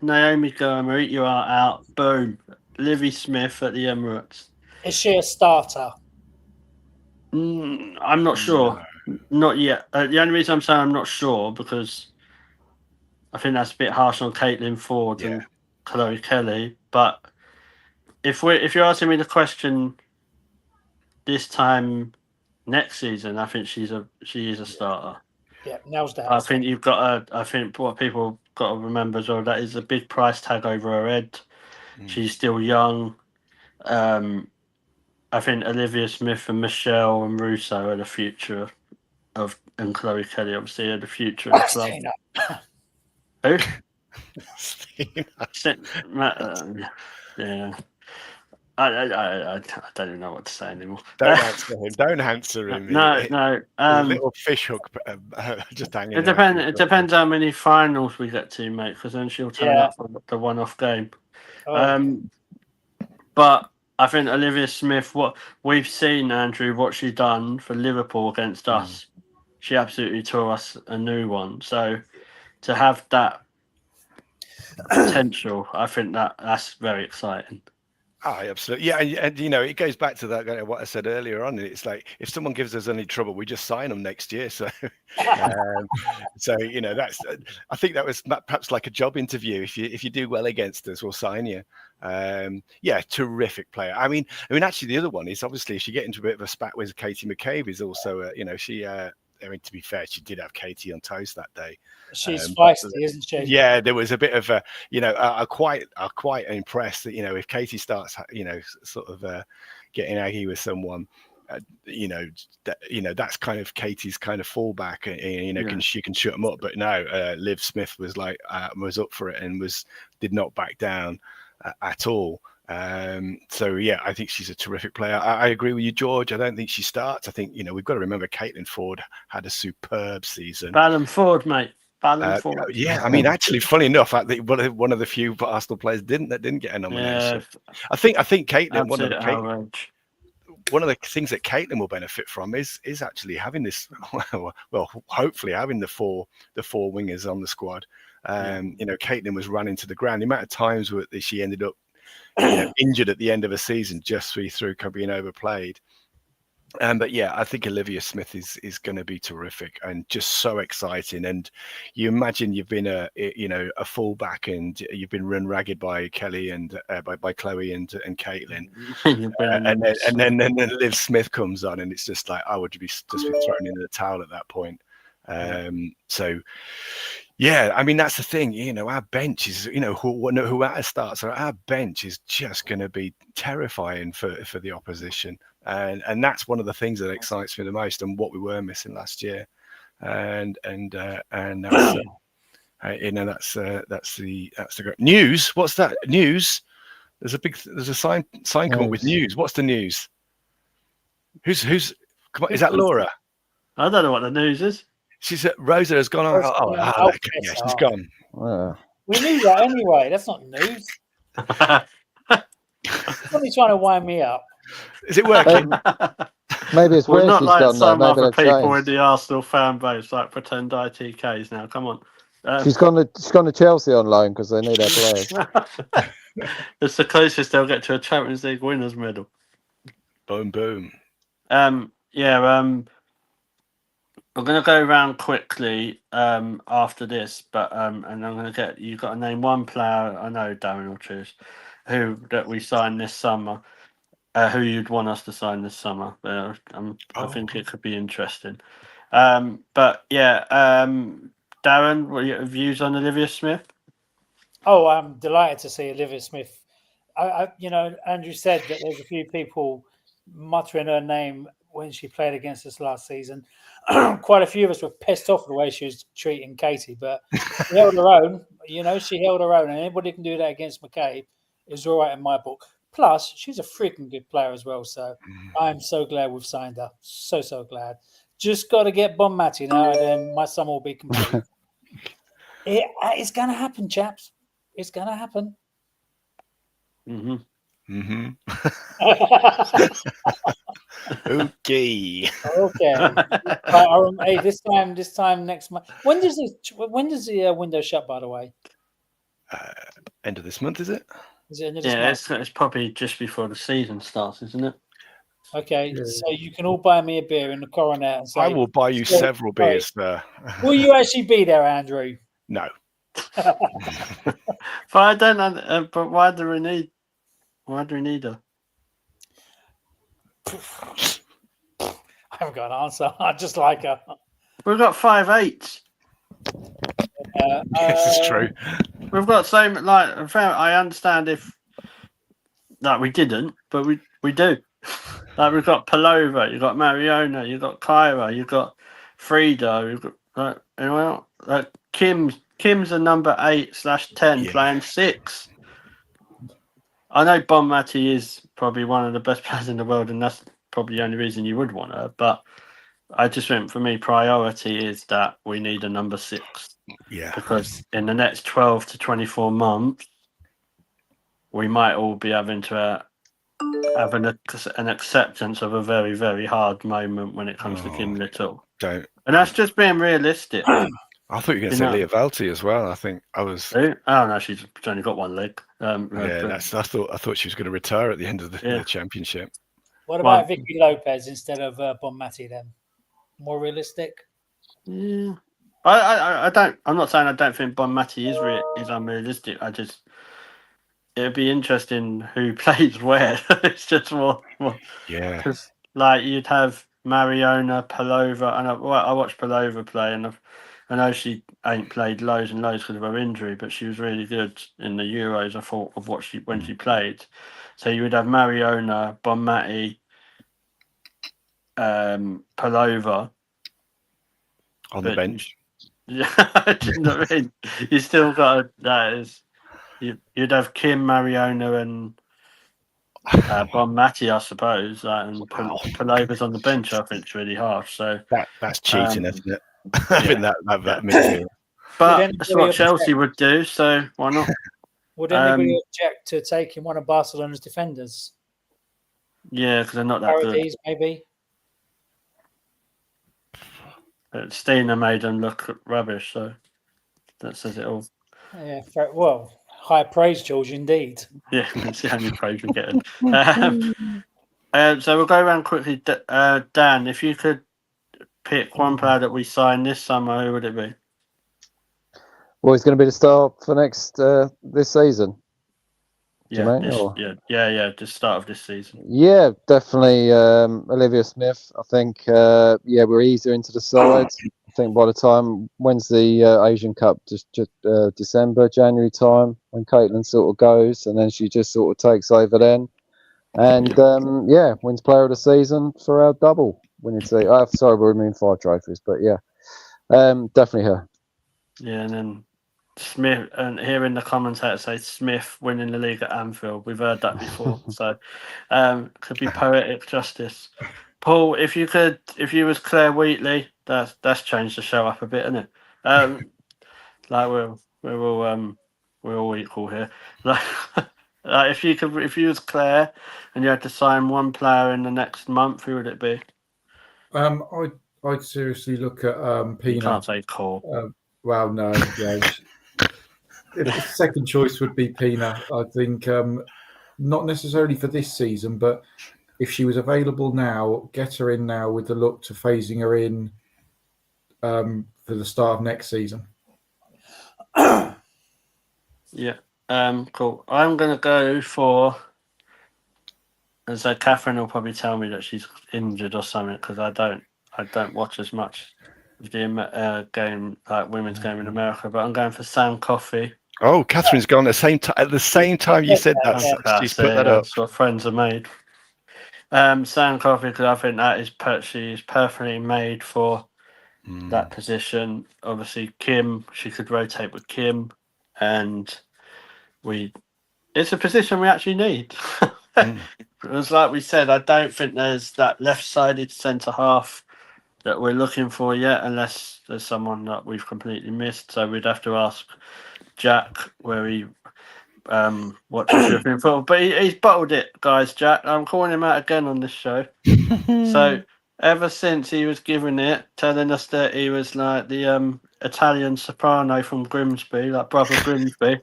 Naomi Gurma, eat your heart out. Boom. Livy Smith at the Emirates. Is she a starter? I'm not sure. No. Not yet. The only reason I'm saying I'm not sure because I think that's a bit harsh on Caitlin Ford and Chloe Kelly. But if you're asking me the question this time next season, I think she is a starter. Yeah, nails down. I think you've got I think what people got to remember as well, that is a big price tag over her head. She's still young. I think Olivia Smith and Michelle and Russo are the future and Chloe Kelly obviously are the future of the club. Who? Yeah. I don't even know what to say anymore. Don't answer him. Don't answer him. No. A little fish hook just hanging. It depends how many finals we get to, mate, because then she'll turn up for the one-off game. But I think Olivia Smith, what we've seen, Andrew, what she's done for Liverpool against us, she absolutely tore us a new one. So to have that potential, I think that's very exciting. Oh, absolutely. Yeah, and it goes back to that what I said earlier on. It's like if someone gives us any trouble, we just sign them next year. So, that's. I think that was perhaps like a job interview. If you do well against us, we'll sign you. Terrific player. I mean, actually, the other one is obviously if you get into a bit of a spat with Katie McCabe, is also she. To be fair, she did have Katie on toast that day. She's feisty, isn't she? Yeah, there was a bit of I quite impressed that if Katie starts sort of getting aggy with someone, that's kind of Katie's kind of fallback. She can shut them up. But no, Liv Smith was was up for it and did not back down at all. I think she's a terrific player. I agree with you, George. I don't think she starts. I think we've got to remember Caitlin Ford had a superb season. Ballon Ford, mate. Ballon Ford. Yeah, I mean, actually, funny enough, one of the few Arsenal players that didn't get a nomination. Yeah, I think Caitlin. One of the things that Caitlin will benefit from is actually having this. Well, hopefully having the four wingers on the squad. Caitlin was run into the ground. The amount of times that she ended up injured at the end of a season just through being overplayed. But I think Olivia Smith is going to be terrific and just so exciting. And you imagine you've been a fullback and you've been run ragged by Kelly and by Chloe and Caitlin, and then Liv Smith comes on and it's just like I would just be thrown into the towel at that point. I mean, that's the thing, our bench is, whoever starts, our bench is just going to be terrifying for the opposition. And that's one of the things that excites me the most and what we were missing last year. And that's, that's the great news. What's that news? There's a sign come up with news. What's the news? Who's come on, is that Laura? I don't know what the news is. She's Rosa has gone on. She's gone. We knew that anyway. That's not news. Somebody's trying to wind me up. Is it working? Maybe it's we're not she's like gone, some other people changed. in the Arsenal fan base, like pretend ITKs now. Come on. She's gone to Chelsea on loan because they need her players. It's the closest they'll get to a Champions League winners medal. Boom, boom. I'm going to go around quickly after this, but and I'm going to you've got to name one player. I know Darren will choose that we signed this summer. Who you'd want us to sign this summer? I think it could be interesting. Darren, what are your views on Olivia Smith? Oh, I'm delighted to see Olivia Smith. Andrew said that there's a few people muttering her name when she played against us last season. Quite a few of us were pissed off the way she was treating Katie, but she held her own. She held her own, and anybody who can do that against McCabe is all right in my book. Plus, she's a freaking good player as well, so I'm so glad we've signed her. So glad. Just got to get Bon Mati now, and then my summer will be complete. It's going to happen, chaps. It's going to happen. Okay. Hey, this time next month. When does the window shut? By the way, end of this month, is it? Is it end of this month? It's probably just before the season starts, isn't it? Okay, so you can all buy me a beer in the Coronet. And say, I will buy you several beers, sir. Will you actually be there, Andrew? No. But I don't know. But why do we need her? I haven't got an answer. I just like her. We've got 5'8". This is true. We've got so much. I understand if we didn't, but we do. We've got Palova, you've got Mariona, you've got Kyra, you've got Frida, you've got Kim's a number 8/10 playing 6. I know Bon Mati is probably one of the best players in the world, and that's probably the only reason you would want her. But I just think for me, priority is that we need a number 6. Yeah. Because in the next 12 to 24 months, we might all be having to have an acceptance of a very, very hard moment when it comes to Kim Little. Don't. And that's just being realistic. I thought you were going to say Leah Valti as well. I think I was. Oh no, she's only got one leg. I thought she was going to retire at the end of the championship. What about Vicky Lopez instead of Bon Mati then? More realistic? Yeah. I'm not saying I don't think Bon Mati is unrealistic. It'd be interesting who plays where. It's just more. Yeah. Because you'd have Mariona, Palova, and I watched Palova play, and I know she ain't played loads and loads because of her injury, but she was really good in the Euros. I thought of when she played. So you would have Mariona, Bon Mati, Palova on the bench. Yeah, you know what I mean? You still got you'd have Kim, Mariona, and Bon Mati, I suppose, and Palova's on the bench. I think it's really harsh. So that's cheating, isn't it? Having that midfield. But that's what Chelsea would do. So why not? Would anybody object to taking one of Barcelona's defenders? Yeah, because they're not that good. Maybe. Stina made them look rubbish, so that says it all. Yeah, well, high praise, George, indeed. Yeah, that's the only praise we're getting. So we'll go around quickly. Dan, if you could pick one player that we sign this summer, who would it be? Well, he's going to be the star for this season. Just start of this season. Yeah, definitely Olivia Smith. I think we're easier into the side. I think by the time when's the Asian Cup? Just December, January time when Caitlin sort of goes, and then she just sort of takes over then, and wins Player of the Season for our double winning team. We mean 5 trophies, but definitely her. Yeah, and then Smith, and hearing the commentator say Smith winning the league at Anfield, we've heard that before, so could be poetic justice. Paul, if you was Claire Wheatley, that's changed the show up a bit, isn't it? We're all equal here. If you was Claire and you had to sign one player in the next month, who would it be? I'd seriously look at Pina. You can't say Cole. Well, no, yeah. The second choice would be Pina. I think not necessarily for this season, but if she was available now, get her in now with the look to phasing her in for the start of next season. Yeah. Cool. I'm going to go for. And so Catherine will probably tell me that she's injured or something because I don't watch as much of the game, like women's game in America. But I'm going for Sam Coffey. Oh, Catherine's gone at the same time you said that. She's put that up. That's what friends are made. Sam Coffey, because I think that she is perfectly made for that position. Obviously, Kim, she could rotate with Kim, and it's a position we actually need. It's like we said, I don't think there's that left-sided centre half that we're looking for yet, unless there's someone that we've completely missed. So we'd have to ask Jack where he watches European football. But he's bottled it, guys, Jack. I'm calling him out again on this show. So ever since he was giving it, telling us that he was like the Italian soprano from Grimsby, like Brother Grimsby,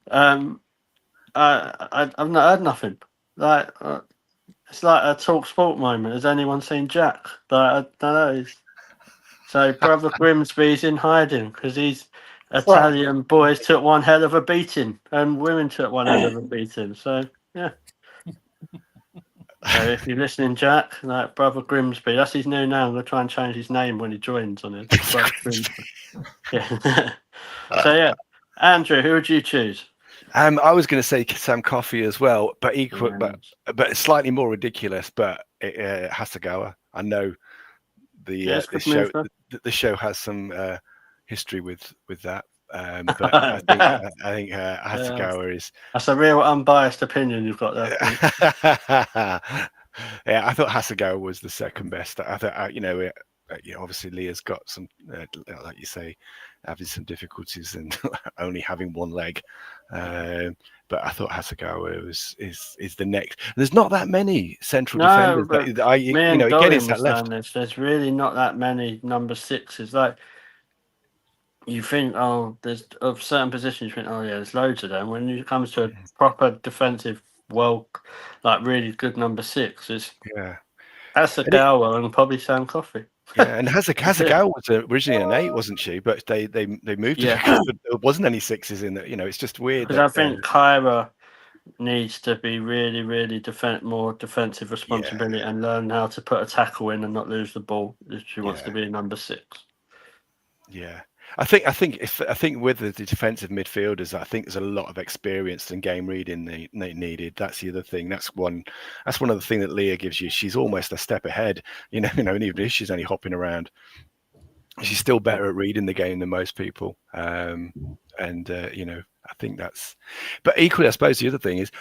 I've not heard nothing. Like it's like a talk sport moment. Has anyone seen Jack? Like, I don't know. So Brother Grimsby's in hiding because he's Italian. Boys took one hell of a beating, and women took one hell of a beating. So yeah. So if you're listening, Jack, like Brother Grimsby, that's his new name. I'm gonna try and change his name when he joins on it. Brother Grimsby. Yeah. So yeah, Andrew, who would you choose? I was going to say Sam Coffey as well, but but slightly more ridiculous. But it has to go. I know the show has some history with that. But I think Hasegawa is. That's a real unbiased opinion you've got there. Yeah, I thought Hasegawa was the second best. I thought, obviously Leah's got some, like you say, having some difficulties and only having one leg. But I thought Hasegawa is the next. There's not that many central defenders. There's really not that many number sixes. Like you think, there's of certain positions. You think, there's loads of them. When it comes to a proper defensive, like really good number six, is Hasegawa and probably Sam Coffey. Yeah, and Hasegawa was originally an 8, wasn't she? But they moved it because there wasn't any 6s in there. It's just weird. Because I think Kyra needs to be really, really more defensive responsibility and learn how to put a tackle in and not lose the ball if she wants to be number 6. Yeah. I think with the defensive midfielders, I think there's a lot of experience and game reading they needed. That's the other thing. That's one of the things that Leah gives you. She's almost a step ahead. And even if she's only hopping around, she's still better at reading the game than most people. I think that's. But equally, I suppose the other thing is,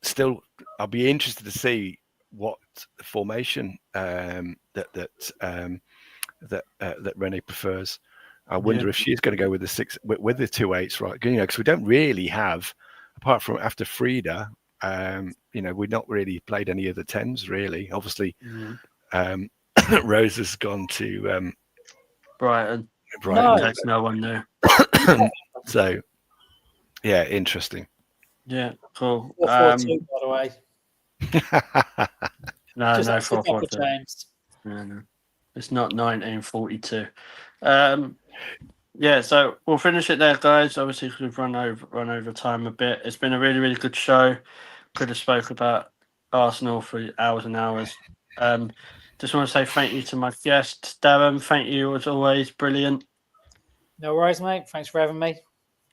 still, I'll be interested to see what formation that Renee prefers. I wonder if she's going to go with the 6 with the 2 8s, right? Because we don't really have, apart from after Frida, we've not really played any of the 10s really. Obviously, Rose has gone to Brighton. Takes no one there. So, yeah, interesting. Yeah, cool. 4-4-2, by the way. No, 4-4-2. No. It's not 1942. So we'll finish it there, guys. Obviously, because we've run over time a bit. It's been a really, really good show. Could have spoke about Arsenal for hours and hours. Just want to say thank you to my guest, Darren. Thank you as always. Brilliant. No worries, mate. Thanks for having me.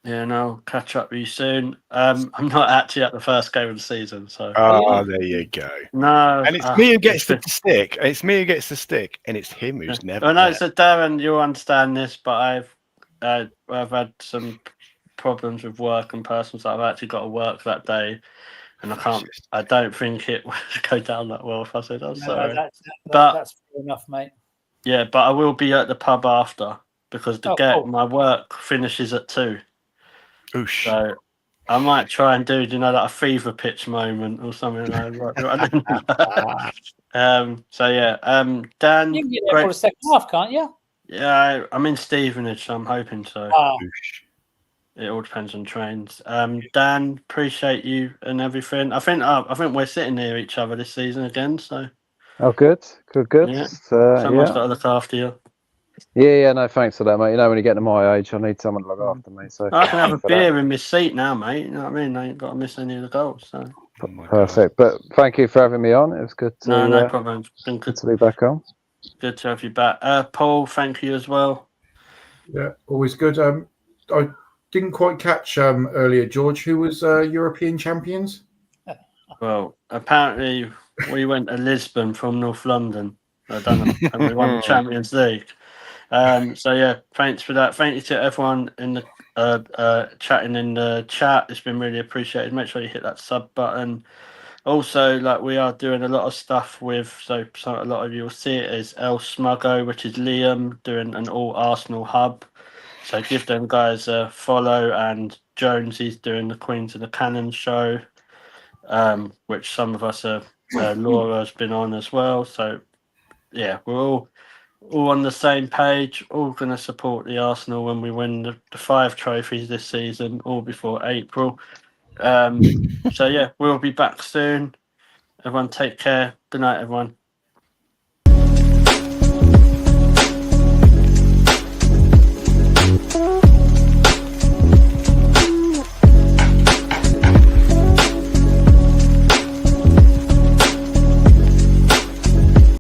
Yeah, and I'll catch up with you soon. I'm not actually at the first game of the season, so. Oh, there you go. No, and it's me who gets the stick. It's me who gets the stick, and it's him who's never. Well, no, so Darren, you'll understand this, but I've had some problems with work and personal stuff. I've actually got to work that day, and I can't. I don't think it would go down that well if I said I'm sorry. That's fair enough, mate. Yeah, but I will be at the pub after because my work finishes at 2. Oosh. So I might try and do, like a fever pitch moment or something like that. Dan. You can get there for the second half, can't you? Yeah, I'm in Stevenage, so I'm hoping so. It all depends on trains. Dan, appreciate you and everything. I think we're sitting near each other this season again. So. Oh, good. Yeah. Someone's got to look after you. Yeah, no, thanks for that, mate. When you get to my age, I need someone to look after me. So I can have a beer in my seat now, mate. You know what I mean? I ain't got to miss any of the goals. So. Perfect. But thank you for having me on. It was good to no problem. It's been good to be back on. Good to have you back. Paul, thank you as well. Yeah, always good. I didn't quite catch earlier, George. Who was European champions? Well, apparently we went to Lisbon from North London. I don't know, and we won the Champions League. So yeah, thanks for that. Thank you to everyone in the chatting in the chat. It's been really appreciated. Make sure you hit that sub button. Also, like we are doing a lot of stuff with, so a lot of you will see it is El Smuggo, which is Liam doing an all Arsenal hub. So give them guys a follow, and Jonesy's doing the Queens of the Cannon show, which some of us are. Laura's been on as well. So yeah, we're all on the same page. All going to support the Arsenal when we win the 5 trophies this season, all before April. So yeah, we'll be back soon. Everyone take care. Good night, everyone.